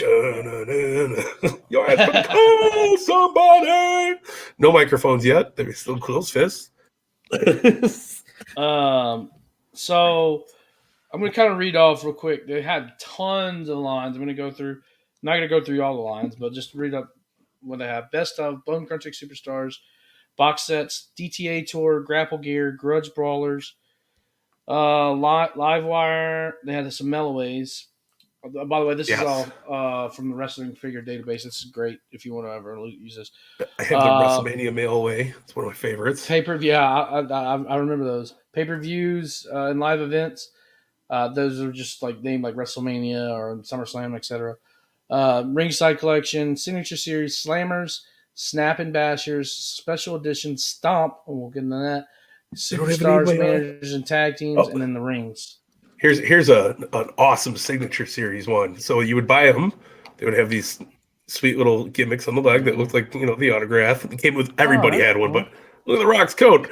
You had to call somebody. No microphones yet. They're still close fists. So I'm going to kind of read off real quick. They had tons of lines. I'm going to go through. I'm not going to go through all the lines, but just read up what they have. Best of Bone Crunching Superstars, box sets, DTA Tour, Grapple Gear, Grudge Brawlers, Live Wire. They had some Melloways. By the way, this is all from the Wrestling Figure Database. This is great if you want to ever use this. I have the WrestleMania mail away. It's one of my favorites. Pay-per-view, I remember those. Pay-per-views and live events. Those are just like named like WrestleMania or SummerSlam, etc. Ringside Collection, Signature Series, Slammers, Snap and Bashers, Special Edition, Stomp, and we'll get into that. Superstars, Managers, and Tag Teams, and then the rings. Here's an awesome Signature Series one. So you would buy them. They would have these sweet little gimmicks on the leg that looked like the autograph. It came with everybody had one, but look at The Rock's coat.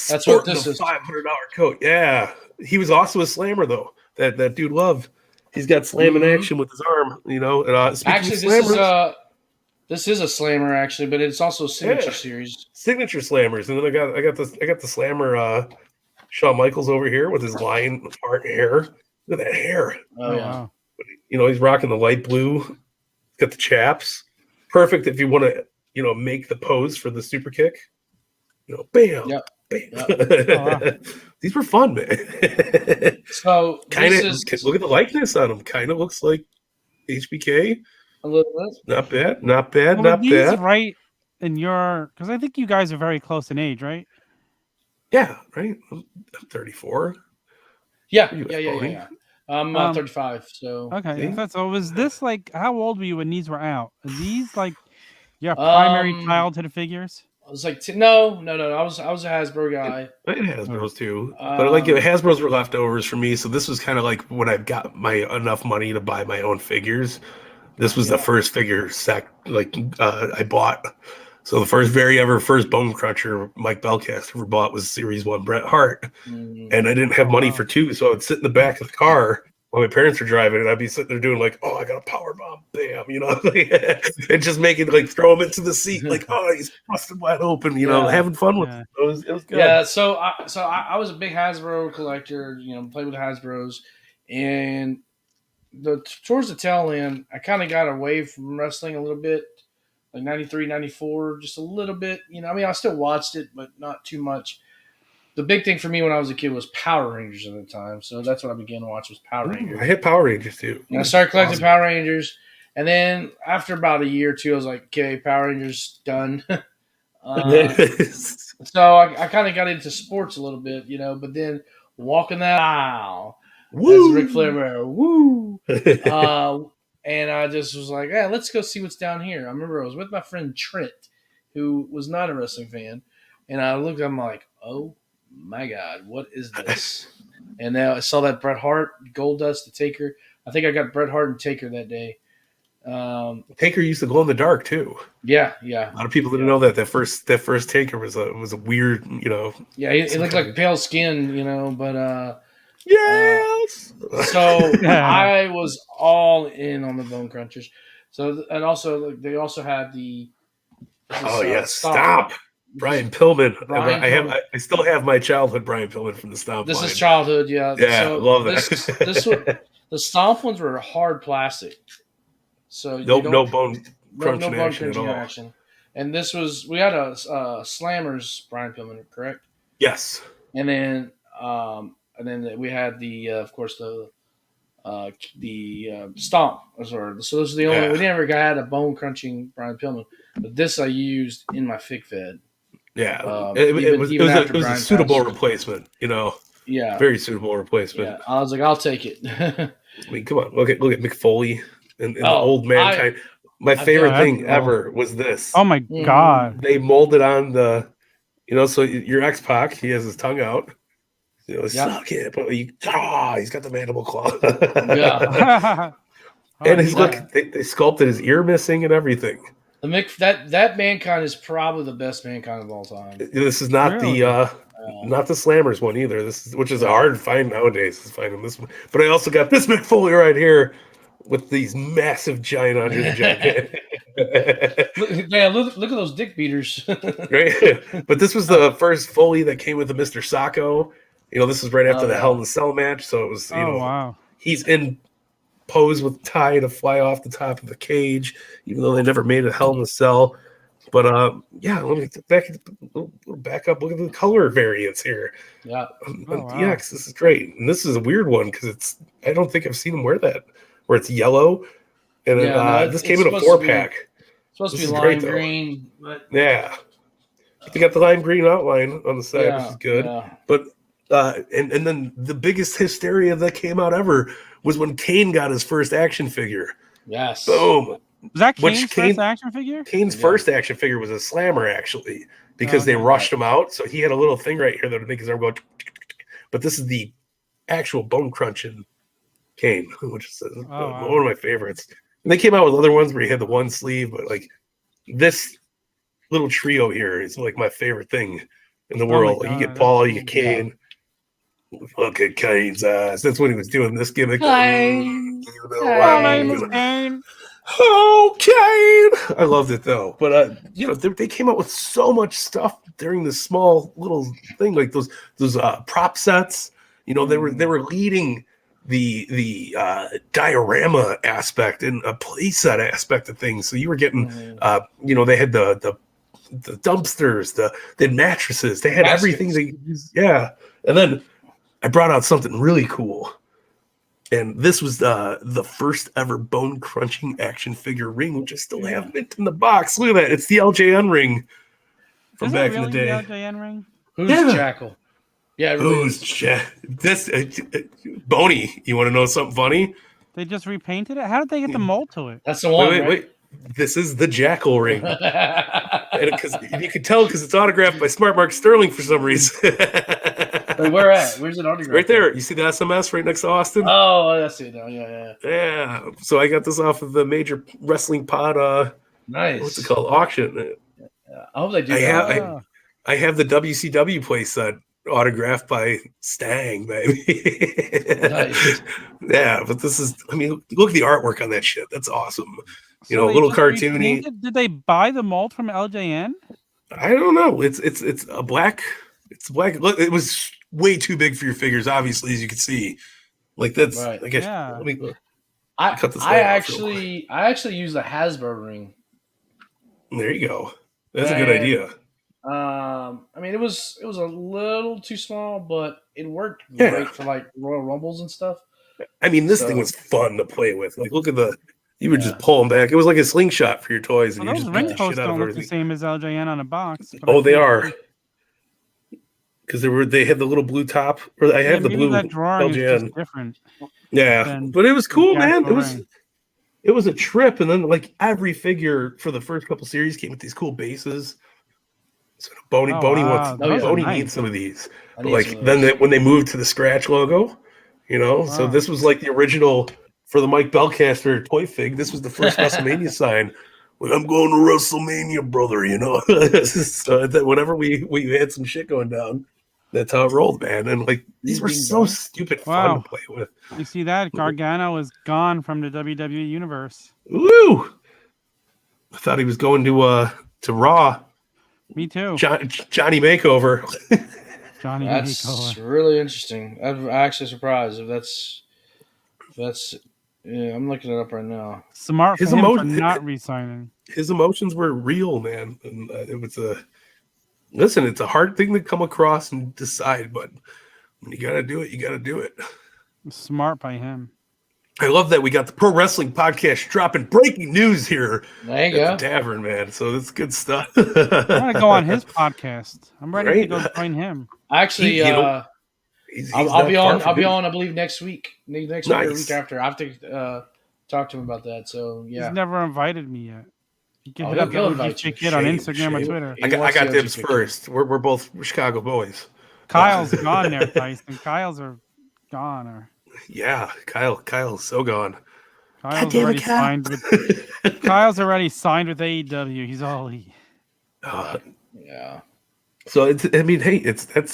That's what this is. $500 coat. Yeah, he was also a slammer though. That dude loved. He's got slamming action with his arm. Actually, this is a slammer actually, but it's also a Signature Series. Signature Slammers, and then I got the slammer. Shawn Michaels over here with his lion heart hair. Look at that hair. Oh yeah. He's rocking the light blue. Got the chaps. Perfect if you want to, make the pose for the super kick. Bam. Yep. Bam. Yep. These were fun, man. So kind of look at the likeness on them. Kind of looks like HBK. A little bit. Not bad. Not bad. Well, not bad. Right in because I think you guys are very close in age, right? Yeah, right. I'm 34. Yeah. I'm 35. So okay. So was this like how old were you when these were out? Are these like your primary childhood figures? I was like, no. I was a Hasbro guy. I had Hasbros too, but Hasbros were leftovers for me. So this was kind of like when I got enough money to buy my own figures. This was the first figure set I bought. So the first Bone Cruncher Mike Bellcast ever bought was Series 1 Bret Hart. And I didn't have money for two, so I would sit in the back of the car while my parents were driving, and I'd be sitting there doing I got a power bomb, bam, and just making throw him into the seat, he's busted wide open, having fun with it. It was good. Yeah, so I was a big Hasbro collector, played with Hasbros, and towards the tail end, I kind of got away from wrestling a little bit. Like 93, 94, just a little bit. I still watched it, but not too much. The big thing for me when I was a kid was Power Rangers at the time. So that's what I began to watch was Power Rangers. I had Power Rangers too. And I started collecting Power Rangers. And then after about a year or two, I was like, okay, Power Rangers done. So I kind of got into sports a little bit, but then walking that aisle, as Ric Flair, woo! And I just was like, let's go see what's down here. I remember I was with my friend Trent, who was not a wrestling fan. And I looked at him like, oh, my God, what is this? And then I saw that Bret Hart, Goldust, the Taker. I think I got Bret Hart and Taker that day. Taker used to glow in the dark, too. Yeah. A lot of people didn't know that. That first Taker was a weird, Yeah, it looked like pale skin, but... Yes. So I was all in on the Bone Crunchers. So and also they also had the. Stomp. Brian Pillman. I still have my childhood Brian Pillman from the Stomp. This line. Is childhood, yeah. Yeah, so love that. The Stomp ones were hard plastic. So no bone crunching action. And this was we had a Slammers Brian Pillman, correct? Yes. And then we had the, of course, the Stomp. So those are the only. We never had a bone crunching Brian Pillman, but this I used in my fig fed. Yeah, it was a suitable replacement. Yeah, very suitable replacement. Yeah, I was like, I'll take it. I mean, come on, look at Mick Foley and the old man. My favorite thing ever was this. Oh my God! They molded on the You know, so your X-Pac, he has his tongue out. You know, suck it, but he's got the mandible claw. Yeah. And his look, they sculpted his ear missing and everything. That mankind is probably the best mankind of all time. This is not not the Slammers one either. Which is hard to find nowadays. Is finding this one. But I also got this Mick Foley right here with these massive giant Andre the Giant. Look at those dick beaters. Right? But this was the first Foley that came with the Mr. Sacco. You know, this is right after the Hell in the Cell match, so it was he's in pose with tie to fly off the top of the cage, even though they never made a Hell in the Cell. But let me back up. Look at the color variants here. Yeah, DX, this is great, and this is a weird one because I don't think I've seen him wear that, where it's yellow, and this came in a 4-pack. Supposed to be lime green, but they got the lime green outline on the side, which is good. Yeah. But and then the biggest hysteria that came out ever was when Kane got his first action figure. Yes. Boom. Was that Kane's first action figure? Kane's first action figure was a Slammer, actually, because they rushed him out. So he had a little thing right here that would make his arm go. But this is the actual bone crunching Kane, which is one of my favorites. And they came out with other ones where he had the one sleeve, but like this little trio here is like my favorite thing in the world. You get Paul, you get Kane. Look at Kane's eyes. That's when he was doing this gimmick. My name is Kane. Oh, Kane! I loved it though. But they came out with so much stuff during this small little thing, like those prop sets. You know, they were leading the diorama aspect and a playset aspect of things. So you were getting, they had the dumpsters, they had mattresses, they had everything they could use. Yeah, and then I brought out something really cool. And this was the first ever bone crunching action figure ring, which I still have mint in the box. Look at that. It's the LJN ring from back in the day. The LJN ring? Who's Jackal? Yeah, who's this? Boney, you want to know something funny? They just repainted it? How did they get the mold to it? That's the one. Wait. This is the Jackal ring. Because you can tell because it's autographed by Smart Mark Sterling for some reason. Wait, where at? Where's it autographed? Right there. You see the SMS right next to Austin? Oh, I see it now. Yeah. Yeah. So I got this off of the Major Wrestling Pod. Nice. What's it called? Auction. Yeah. I hope they do. I have the WCW playset autographed by Stang, baby. Nice. Yeah, but this is. I mean, look at the artwork on that shit. That's awesome. You know, a little cartoony. Did they buy the mold from LJN? I don't know. It's a black. It's black. Look, it was way too big for your figures, obviously, as you can see. Like that's. Right. I guess. Yeah. Let me cut this. I actually use the Hasbro ring. There you go. That's a good idea. I mean, it was a little too small, but it worked great for like Royal Rumbles and stuff. I mean, this thing was fun to play with. Like, look at you would just pull them back. It was like a slingshot for your toys. And those just ring posts don't look the same as LJN on a box. Oh, they are. Because they had the little blue top. Or I have the blue that drawing LJN. is just different. Yeah, but it was cool, man. It was a trip, and then like every figure for the first couple series came with these cool bases. So Boney needs some of these. But like then when they moved to the scratch logo, so this was like the original for the Mike Bellcaster toy fig. This was the first WrestleMania sign. Like, I'm going to WrestleMania, brother. So that whenever we had some shit going down, that's how it rolled, man. And like these were so stupid fun to play with. You see that Gargano is gone from the WWE universe. Woo! I thought he was going to Raw. Me too. Johnny Makeover. That's really interesting. I'm actually surprised if that's. Yeah, I'm looking it up right now. Smart for him for not re-signing. His emotions were real, man. And it was it's a hard thing to come across and decide, but when you got to do it, you got to do it. Smart by him. I love that we got the Pro Wrestling Podcast dropping breaking news here at the Tavern, man. So that's good stuff. I'm going to go on his podcast. I'm ready to go join him. Actually, I'll be on. I believe next week. Next week or week after. I have to talk to him about that. So yeah, he's never invited me yet. Give it up to OG Kid on Instagram or Twitter. I got dibs first. We're both Chicago boys. Kyle's gone there, Tyson. Kyle's are gone. Or yeah, Kyle's so gone. Kyle's already signed with. Kyle's already signed with AEW. He's all he. Yeah. So that's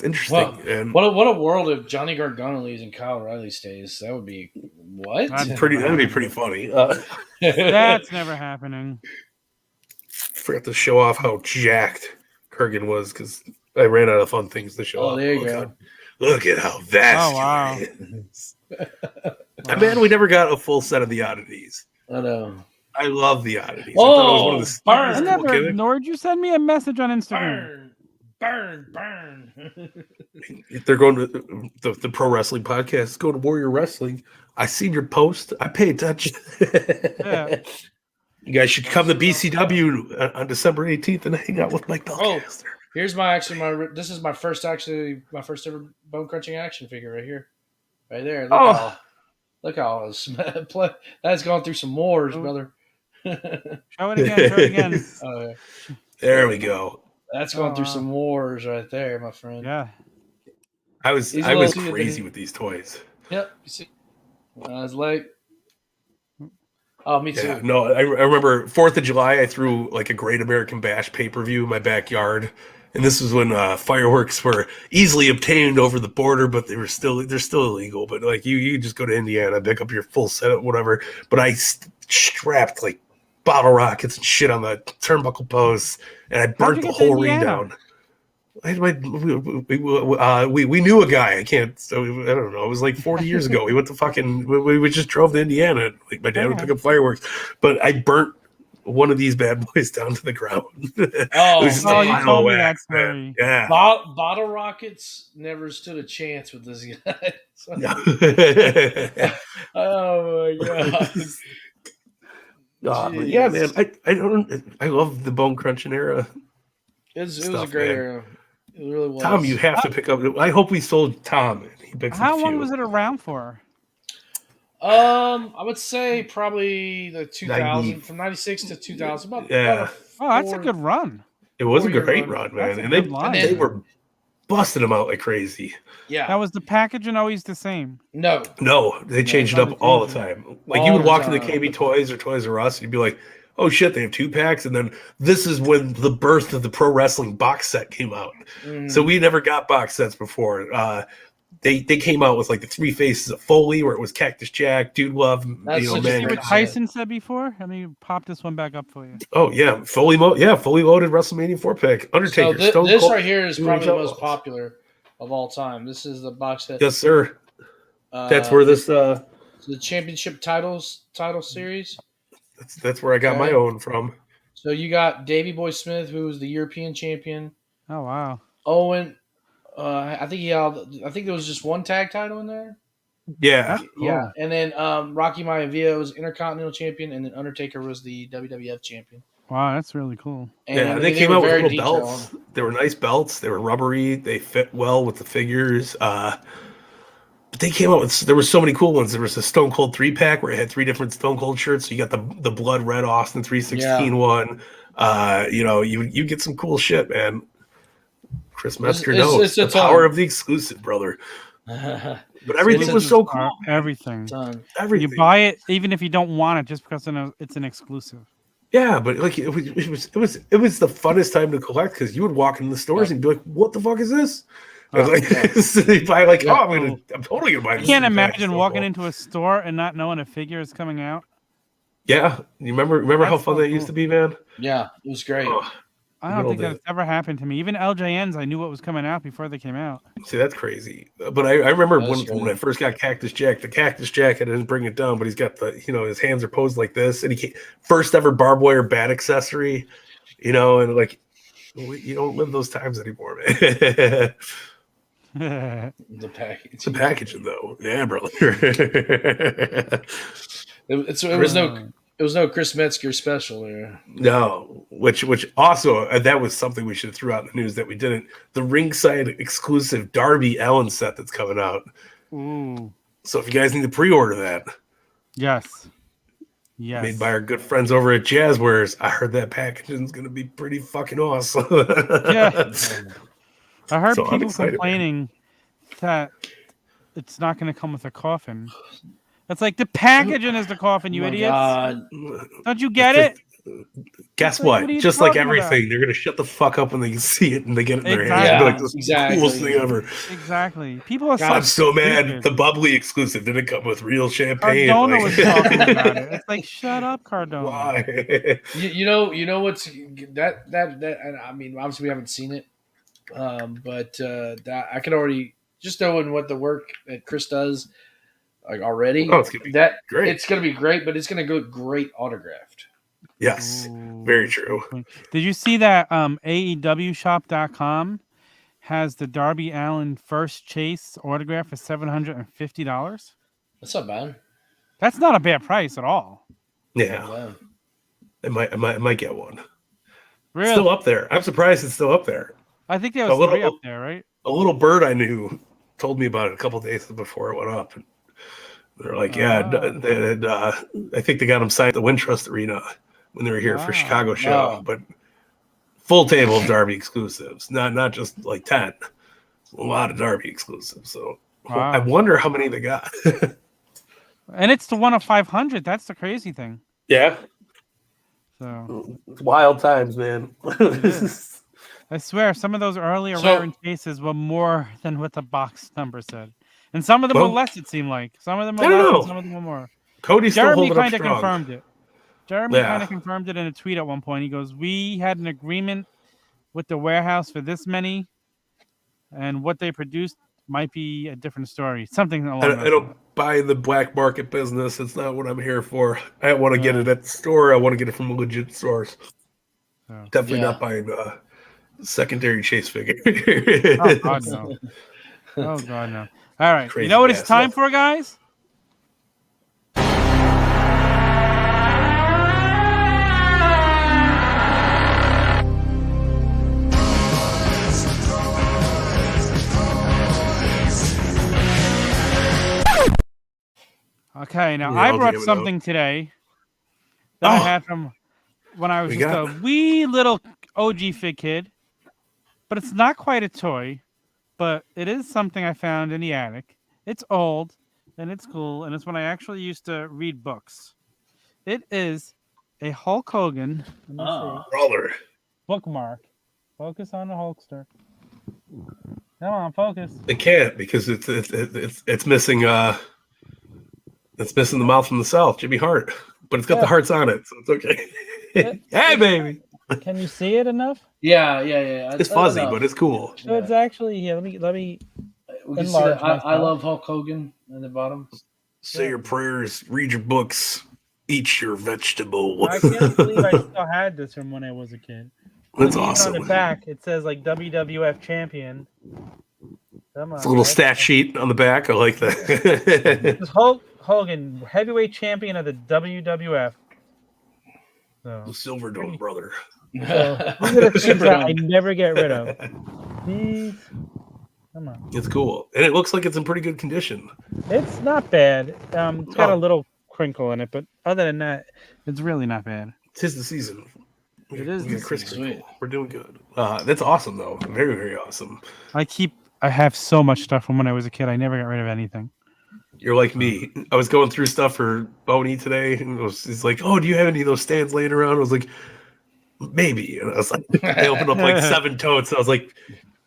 interesting. Well, and what a world if Johnny Gargano leaves and Kyle O'Reilly stays. That would be what? That'd be pretty funny. That's never happening. Forgot to show off how jacked Kurgan was because I ran out of fun things to show off. Oh, there you go. Look at how vast is. Man, we never got a full set of the oddities. I know. I love the oddities. Oh, I thought it was one of the I never ignored you. Send me a message on Instagram. Burn. They're going to the Pro Wrestling Podcast. Go to Warrior Wrestling. I seen your post. I pay attention. Yeah. You guys should come to BCW on December 18th and hang out with Mike Belcaster. Here's this is my first ever bone crunching action figure right here. Right there. Look how that's gone through some wars, brother. Show it again. Oh, yeah. There we go. That's going through some wars right there, my friend. Yeah. I was crazy with these toys. Yep. You see, I was like, oh, me too. Yeah, no, I remember 4th of July. I threw like a Great American Bash pay-per-view in my backyard, and this was when fireworks were easily obtained over the border, but they're still illegal. But like you just go to Indiana, pick up your full set, whatever. But I strapped like bottle rockets and shit on the turnbuckle posts, and I burnt the whole ring down. We knew a guy. I don't know. It was like 40 years ago. We went to we just drove to Indiana. Like my dad would pick up fireworks, but I burnt one of these bad boys down to the ground. Oh, you told me that story. Yeah. Bottle rockets never stood a chance with this guy. Oh my god. Yeah, man. I love the bone crunching era. It was a great era. It really was. Tom, you have to pick up. I hope we sold Tom. How long was it around for? I would say probably the 2000, from 96 to 2000. That's a good run. It was a great run, man. And they were busting them out like crazy. Yeah. That was the packaging always the same? No, they changed it up all the time. Like you would walk into KB Toys or Toys R Us, and you'd be like, oh shit, they have 2-packs. And then this is when the birth of the pro wrestling box set came out. So we never got box sets before. They came out with like the 3 faces of Foley, where it was Cactus Jack, Dude Love, what Tyson said before. Let me pop this one back up for you. Oh yeah, fully loaded WrestleMania 4-pack. Undertaker. So this right here is probably the most popular of all time. This is the box set. Yes, sir. That's where this the championship title series. That's where I got my own from. So you got Davey Boy Smith, who was the European champion. Oh wow. Owen, I think there was just one tag title in there. Yeah, cool. Yeah, and then Rocky Maivia was Intercontinental champion, and then Undertaker was the WWF champion. Wow, that's really cool. And they came out with little belts. They were nice belts. They were rubbery. They fit well with the figures. But they came out with, there were so many cool ones. There was a Stone Cold 3-pack where it had 3 different Stone Cold shirts. So you got the blood red Austin 316 one. You get some cool shit, man. Chris Metzger knows it's the power of the exclusive, brother. But everything was so cool. Everything. Everything. You buy it even if you don't want it, just because it's an exclusive. Yeah, but like it was the funnest time to collect because you would walk in the stores and be like, "What the fuck is this?" I'm totally gonna buy this. I can't imagine walking into a store and not knowing a figure is coming out. Yeah, you remember how fun that used to be, man? Yeah, it was great. I don't think that's ever happened to me. Even LJNs, I knew what was coming out before they came out. See, that's crazy. But I remember when I first got Cactus Jack, the Cactus Jack, I didn't bring it down, but he's got his hands are posed like this, and first ever barbed wire bat accessory, and like, you don't live those times anymore, man. The packaging though, yeah, brother. It was no Chris Metzger special there. No, which also that was something we should have threw out in the news that we didn't. The ringside exclusive Darby Allin set that's coming out. Ooh. So if you guys need to pre-order that, yes, Yes. Made by our good friends over at Jazzwares. I heard that packaging is going to be pretty fucking awesome. Yeah. I heard So I'm people excited, complaining that it's not going to come with a coffin. It's like the packaging is the coffin, you idiots. God. Don't you get it? Guess like, what? are you Just like talking everything, about? they're going to shut the fuck up when they see it and they get it in their Exactly. hands. Yeah, Like, this is the coolest thing ever. Exactly. People are I'm so mad. stupid. The bubbly exclusive didn't come with real champagne. Cardona like... was talking about it. It's like, shut up, Cardona. Why? You know what's that and I mean, obviously we haven't seen it, but that I can already just knowing what the work that Chris does like already. Oh, it's gonna be great. It's gonna be great, but it's gonna go great autographed. Yes, Ooh, very true. Did you see that AEWshop.com has the Darby Allin first chase autograph for $750? That's not bad. That's not a bad price at all. Yeah, I might get one. Really? Still up there. I'm surprised it's still up there. I think there was three up there, right? A little bird I knew told me about it a couple of days before it went up. And they're like, I think they got them signed at the Wintrust Arena when they were here for Chicago show. But full table of Darby exclusives, not just like 10. A lot of Darby exclusives. So I wonder how many they got. And it's the one of 500. That's the crazy thing. Yeah. So it's wild times, man. I swear, some of those earlier rare cases were more than what the box number said, and some of them were less. It seemed like some of them were less, and some of them were more. Cody's Jeremy still kind of confirmed it. Jeremy kind of confirmed it in a tweet at one point. He goes, "We had an agreement with the warehouse for this many, and what they produced might be a different story. Something along those lines." I don't buy the black market business. It's not what I'm here for. I want to get it at the store. I want to get it from a legit source. Definitely not buying secondary chase figure. Oh God no! Oh God no! All right, you know what it's time for, guys? Okay, now I brought something today that I had from when I was just a wee little OG Fig kid. But it's not quite a toy, but it is something I found in the attic. It's old, and it's cool, and it's when I actually used to read books. It is a Hulk Hogan brother bookmark. Focus on the Hulkster. Come on, focus. It can't because it's missing it's missing the mouth from the south, Jimmy Hart, but it's got the hearts on it, so it's okay. Hey, baby. Can you see it enough? Yeah. It's fuzzy, but it's cool. So it's actually here. Let me enlarge. I love Hulk Hogan at the bottom. Say your prayers, read your books, eat your vegetable. I can't believe I still had this from when I was a kid. That's awesome. On the back, it says like WWF champion. Come on, it's a little stat sheet on the back. I like that. This Hulk Hogan, heavyweight champion of the WWF. So, the Silver Dome brother. So, these are the things that I never get rid of. These, come on. It's cool, and it looks like it's in pretty good condition. It's not bad. It's got a little crinkle in it, but other than that, it's really not bad. 'Tis the season. It is. We're doing good. That's awesome, though. Very, very awesome. I have so much stuff from when I was a kid. I never got rid of anything. You're like me. I was going through stuff for Boney today, and he's like, "Oh, do you have any of those stands laying around?" I was like, "Maybe." And I was like, I opened up like 7 totes. And I was like,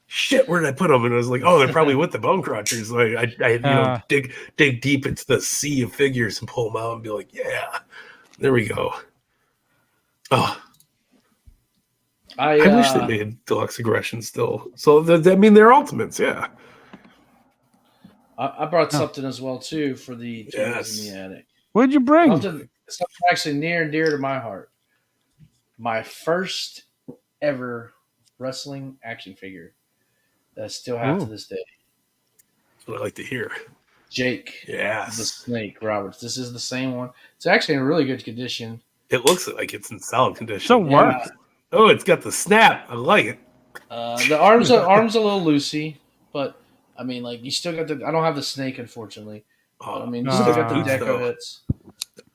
"Shit, where did I put them?" And I was like, "Oh, they're probably with the Bone Crunchers." Like I dig deep into the sea of figures and pull them out and be like, "Yeah, there we go." Oh. I wish they made Deluxe Aggression still. So, they're Ultimates, yeah. I brought something as well, too, for the in the attic. What did you bring? Something actually near and dear to my heart. My first ever wrestling action figure that I still have to this day. That's what I like to hear. Jake. Yes. The Snake Roberts. This is the same one. It's actually in really good condition. It looks like it's in solid condition. So work. Oh, it's got the snap. I like it. The arms a little loosey, but I mean, like you still got the. I don't have the snake, unfortunately. I mean, you still got the deco hits.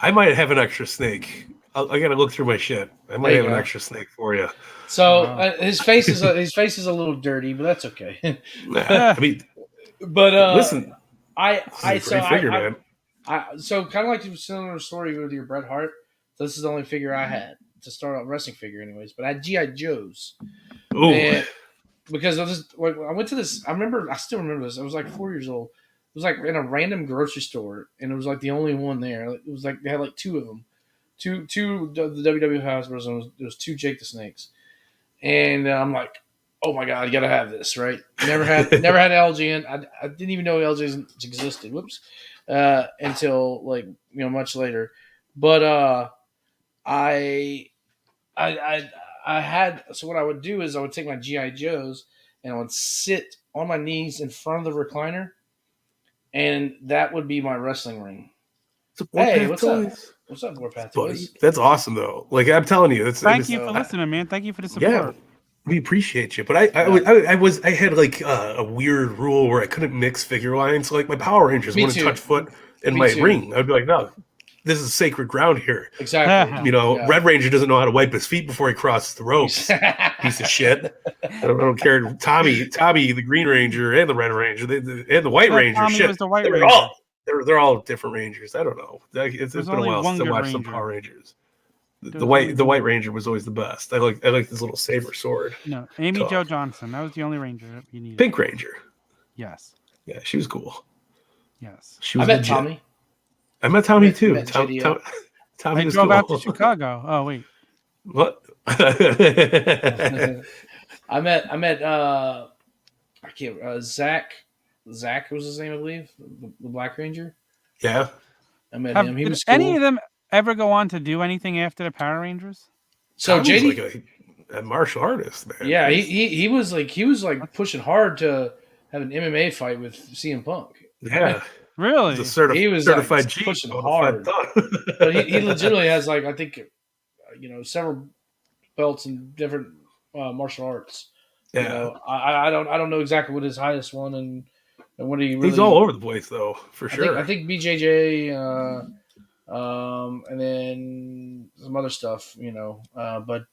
I might have an extra snake. I gotta look through my shit. I might have an extra snake for you. So his face is a little dirty, but that's okay. I mean, but listen, I figure, man. So kind of like a similar story with your Bret Hart. This is the only figure I had to start out wrestling figure, anyways. But I had GI Joes. Ooh. Because I went to this. I still remember this. I was like 4 years old. It was like in a random grocery store, and it was like the only one there. It was like they had like two of them, two the WWF House Bros. And there was two Jake the Snakes, and I'm like, oh my god, you gotta have this, right? Never had LJN. I didn't even know LJN existed. Whoops, until like much later. But I had, so what I would do is I would take my GI Joes and I would sit on my knees in front of the recliner, and that would be my wrestling ring. Hey, what's up? What's up, Warpath Toys? That's awesome, though. Like I'm telling you, thank you for listening, man. Thank you for the support. Yeah, we appreciate you. But I had like a weird rule where I couldn't mix figure lines. So, like my Power Rangers wouldn't touch foot in my ring. I'd be like, no. This is sacred ground here. Exactly. Red Ranger doesn't know how to wipe his feet before he crosses the ropes. Piece of shit. I don't care. Tommy, the Green Ranger, and the Red Ranger, and the White Ranger. Tommy shit. Was the White Ranger. They're all different Rangers. I don't know. It's been a while since I watched some Power Rangers. The White Ranger was always the best. I like this little saber sword. No, Amy Jo Johnson. That was the only Ranger you needed. Pink Ranger. Yes. Yeah, she was cool. Yes. She was I met Tommy. I met Tommy too. Tommy was drove cool. out to Chicago. Oh wait. What? I met I can't Zach was his name, I believe, the Black Ranger. Yeah. I met him. He was cool. Any of them ever go on to do anything after the Power Rangers? So JD, like a martial artist, man. Yeah, he was pushing hard to have an MMA fight with CM Punk. Yeah. Really? He was certified G, pushing hard. But he legitimately has I think several belts in different martial arts. Yeah. I don't know exactly what his highest one and what he really. He's all over the place though, for sure. I think BJJ, and then some other stuff, but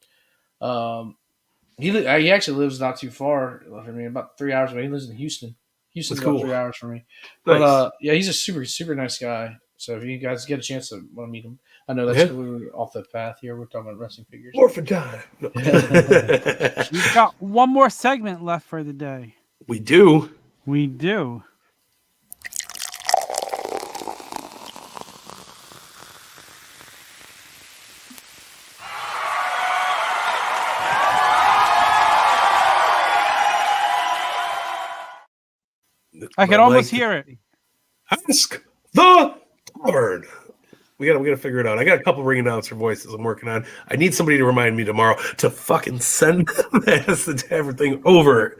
he actually lives not too far from me, about 3 hours away. He lives in Houston. Houston's about 3 hours from me. Nice. But yeah, he's a super, super nice guy. So if you guys get a chance to want to meet him, I know that's we're off the path here. We're talking about wrestling figures. More for time. We've got one more segment left for the day. We do. We do. I can almost hear it. Ask the Tavern. We gotta figure it out. I got a couple ring announcer voices I'm working on. I need somebody to remind me tomorrow to fucking send the Ask the Tavern thing over.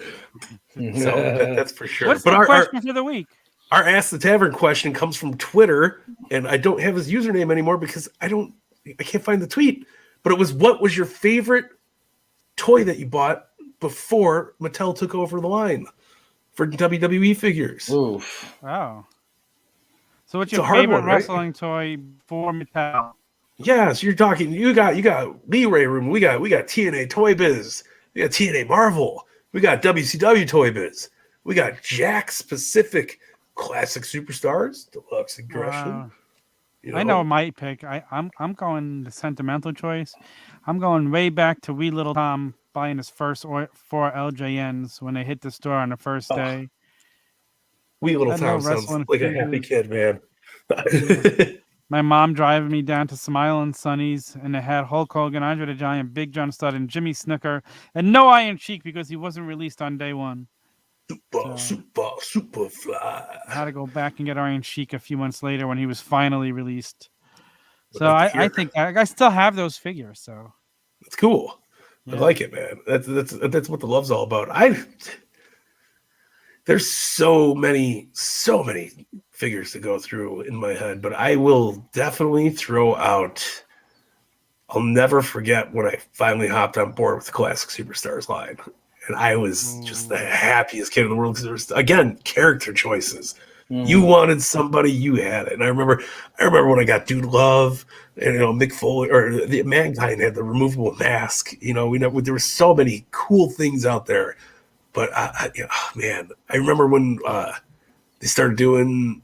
So that's for sure. What's the question for the week? Our Ask the Tavern question comes from Twitter, and I don't have his username anymore because I can't find the tweet. But it was, what was your favorite toy that you bought before Mattel took over the line for WWE figures? Oof. Oh. So what's your favorite wrestling toy for Mattel? Yeah, so you're talking, you got Lee-Ray Room, we got TNA Toy Biz, we got TNA Marvel, we got WCW Toy Biz, we got Jakks Pacific Classic Superstars, Deluxe Aggression. Wow. I know my pick. I'm going the sentimental choice. I'm going way back to wee little Tom buying his first 4 LJNs when they hit the store on the first day. Wee little Tom sounds like a happy kid, man. My mom driving me down to Smile and Sonny's, and they had Hulk Hogan, Andre the Giant, Big John Studd, and Jimmy Snooker, and no Iron Sheik because he wasn't released on day one. Super fly. I had to go back and get Iron Sheik a few months later when he was finally released. So I think I still have those figures. So it's cool. Yeah. I like it, man. That's what the love's all about. There's so many figures to go through in my head, but I will definitely throw out. I'll never forget when I finally hopped on board with the Classic Superstars line. And I was just the happiest kid in the world because there was, again, character choices. You wanted somebody, you had it. And I remember when I got Dude Love, and Mick Foley or the Mankind had the removable mask. There were so many cool things out there. But I remember when they started doing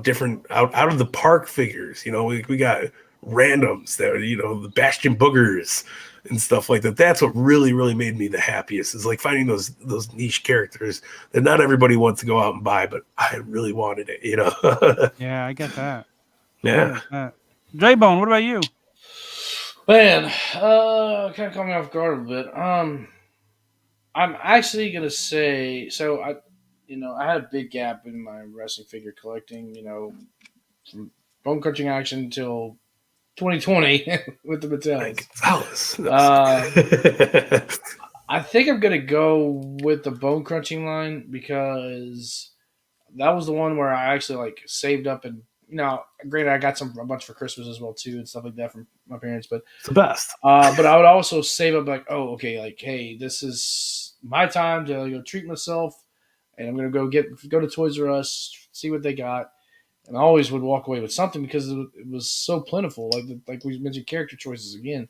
different out of the park figures. We got randoms that the Bastion Boogers and stuff like that. That's what really, really made me the happiest, is like finding those niche characters that not everybody wants to go out and buy, but I really wanted it, Yeah, I get that. Yeah. J-Bone, what about you? Man, kind of caught me off guard a bit. I'm actually gonna say, so I had a big gap in my wrestling figure collecting, from bone crunching action until 2020 with the Mattels. I think I'm gonna go with the bone crunching line, because that was the one where I actually saved up, and granted I got a bunch for Christmas as well too and stuff like that from my parents, but it's the best. But I would also save up hey, this is my time to go treat myself, and I'm gonna go to Toys R Us, see what they got. And I always would walk away with something because it was so plentiful. Like we mentioned, character choices again.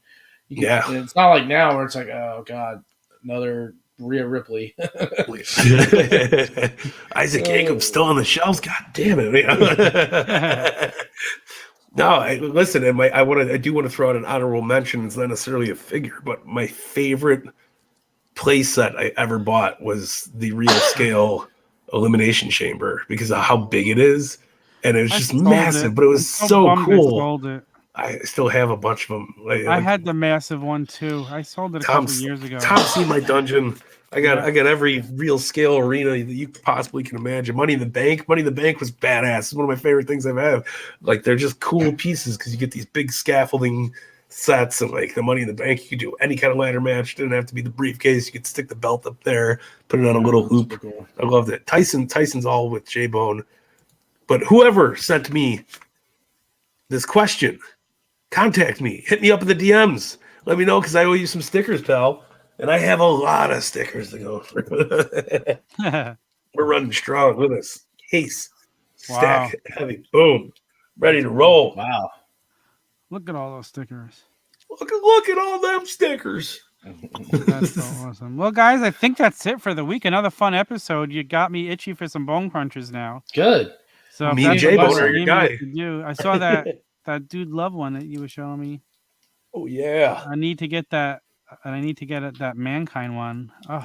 And it's not like now where it's like, oh god, another Rhea Ripley. Isaac Jacobs still on the shelves. God damn it! No, listen. And I do want to throw out an honorable mention. It's not necessarily a figure, but my favorite play set I ever bought was the real scale Elimination Chamber, because of how big it is. And it was just massive, but it was so cool. I still have a bunch of them. I had the massive one too. I sold it a couple years ago. Tom's seen my dungeon. I got every real scale arena that you possibly can imagine. Money in the Bank was badass. It's one of my favorite things I've had. Like, they're just cool pieces because you get these big scaffolding sets, and like the Money in the Bank, you could do any kind of ladder match. It didn't have to be the briefcase. You could stick the belt up there, put it on a little hoop. Cool. I loved it. Tyson's all with J-Bone. But whoever sent me this question, contact me. Hit me up in the DMs. Let me know, because I owe you some stickers, pal. And I have a lot of stickers to go through. We're running strong with this case. Stack heavy. Boom. Ready to roll. Wow. Look at all those stickers. Look at all them stickers. That's so awesome. Well, guys, I think that's it for the week. Another fun episode. You got me itchy for some bone crunchers now. Good. So me and J-Bone are your guy. I saw that Dude Love one that you were showing me. Oh yeah. I need to get that. And I need to get that Mankind one. Oh.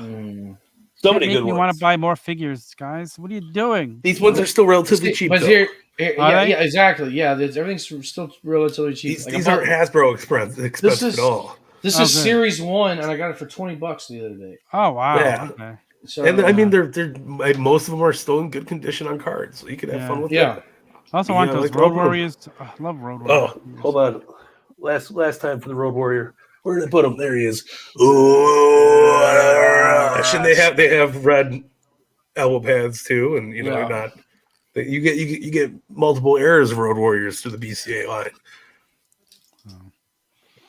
So many good ones. You want to buy more figures, guys? What are you doing? These ones are still relatively cheap. But yeah, everything. Yeah, everything's still relatively cheap. These aren't Hasbro expensive at all. This is Series 1, and I got it for $20 the other day. Oh wow! Yeah. Okay. So, and I mean, they're most of them are still in good condition on cards, so you can have fun with them. I also want those Road Warriors. I love Road Warriors. Oh, hold on. Last time for the Road Warrior. Where did I put him? There he is. Ooh, and they have red elbow pads too, and they're not. You get multiple eras of Road Warriors through the BCA line.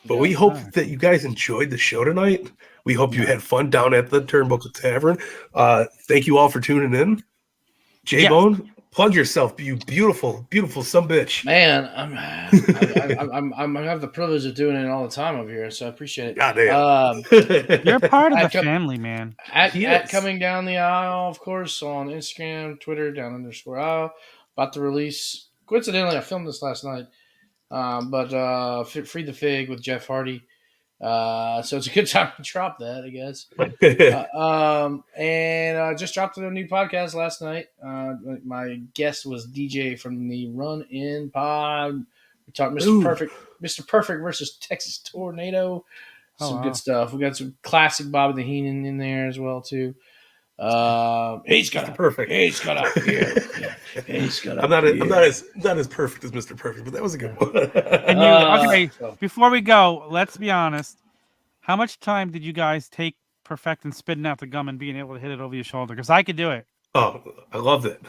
But we hope that you guys enjoyed the show tonight. We hope you had fun down at the Turnbuckle Tavern. Thank you all for tuning in. J-Bone, plug yourself, you beautiful, beautiful sumbitch. Man, I'm I have the privilege of doing it all the time over here, so I appreciate it. Goddamn. You're part of the family, man. At Coming Down the Aisle, of course, on Instagram, Twitter, _aisle. About to release. Coincidentally, I filmed this last night. But Free the Fig with Jeff Hardy. So it's a good time to drop that, I guess. And I just dropped a new podcast last night. My guest was DJ from the Run In Pod. We talked Mr. Perfect versus Texas Tornado. Some good stuff. We got some classic Bobby the Heenan in there as well too. He's got perfect. He's got a beard. He's got. I'm not as perfect as Mr. Perfect, but that was a good one. Okay, before we go, let's be honest. How much time did you guys take perfecting spitting out the gum and being able to hit it over your shoulder? Because I could do it. Oh, I loved it.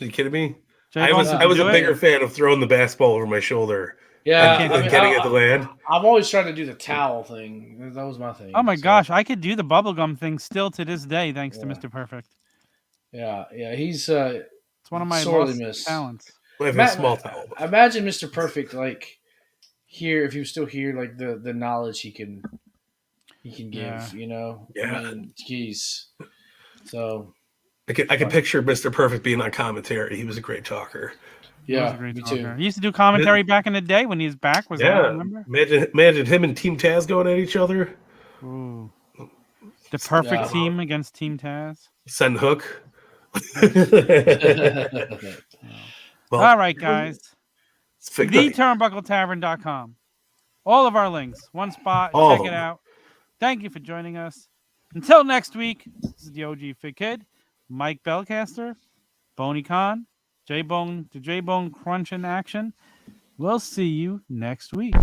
Are you kidding me? I was a bigger fan of throwing the basketball over my shoulder. Yeah, and getting it to land. I've always tried to do the towel thing. That was my thing. Oh my gosh, I could do the bubblegum thing still to this day, thanks to Mr. Perfect. Yeah, he's It's one of my sorely lost missed talents. Small talent. Imagine Mr. Perfect, like here, if he was still here, like the knowledge he can give. You know, Yeah. I mean, geez. So I can picture Mr. Perfect being on commentary. He was a great talker. Yeah, me too. Talker. He used to do commentary back in the day when he was back. Was that, remember? Imagine him and Team Taz going at each other. Ooh. The perfect team against Team Taz. Send Hook. Well, all right, guys. TheTurnbuckleTavern.com. All of our links. One spot. Check it out. Thank you for joining us. Until next week, this is the OG Fit Kid, Mike Bellcaster, Boney Khan, J-Bone to J-Bone Crunch in action. We'll see you next week.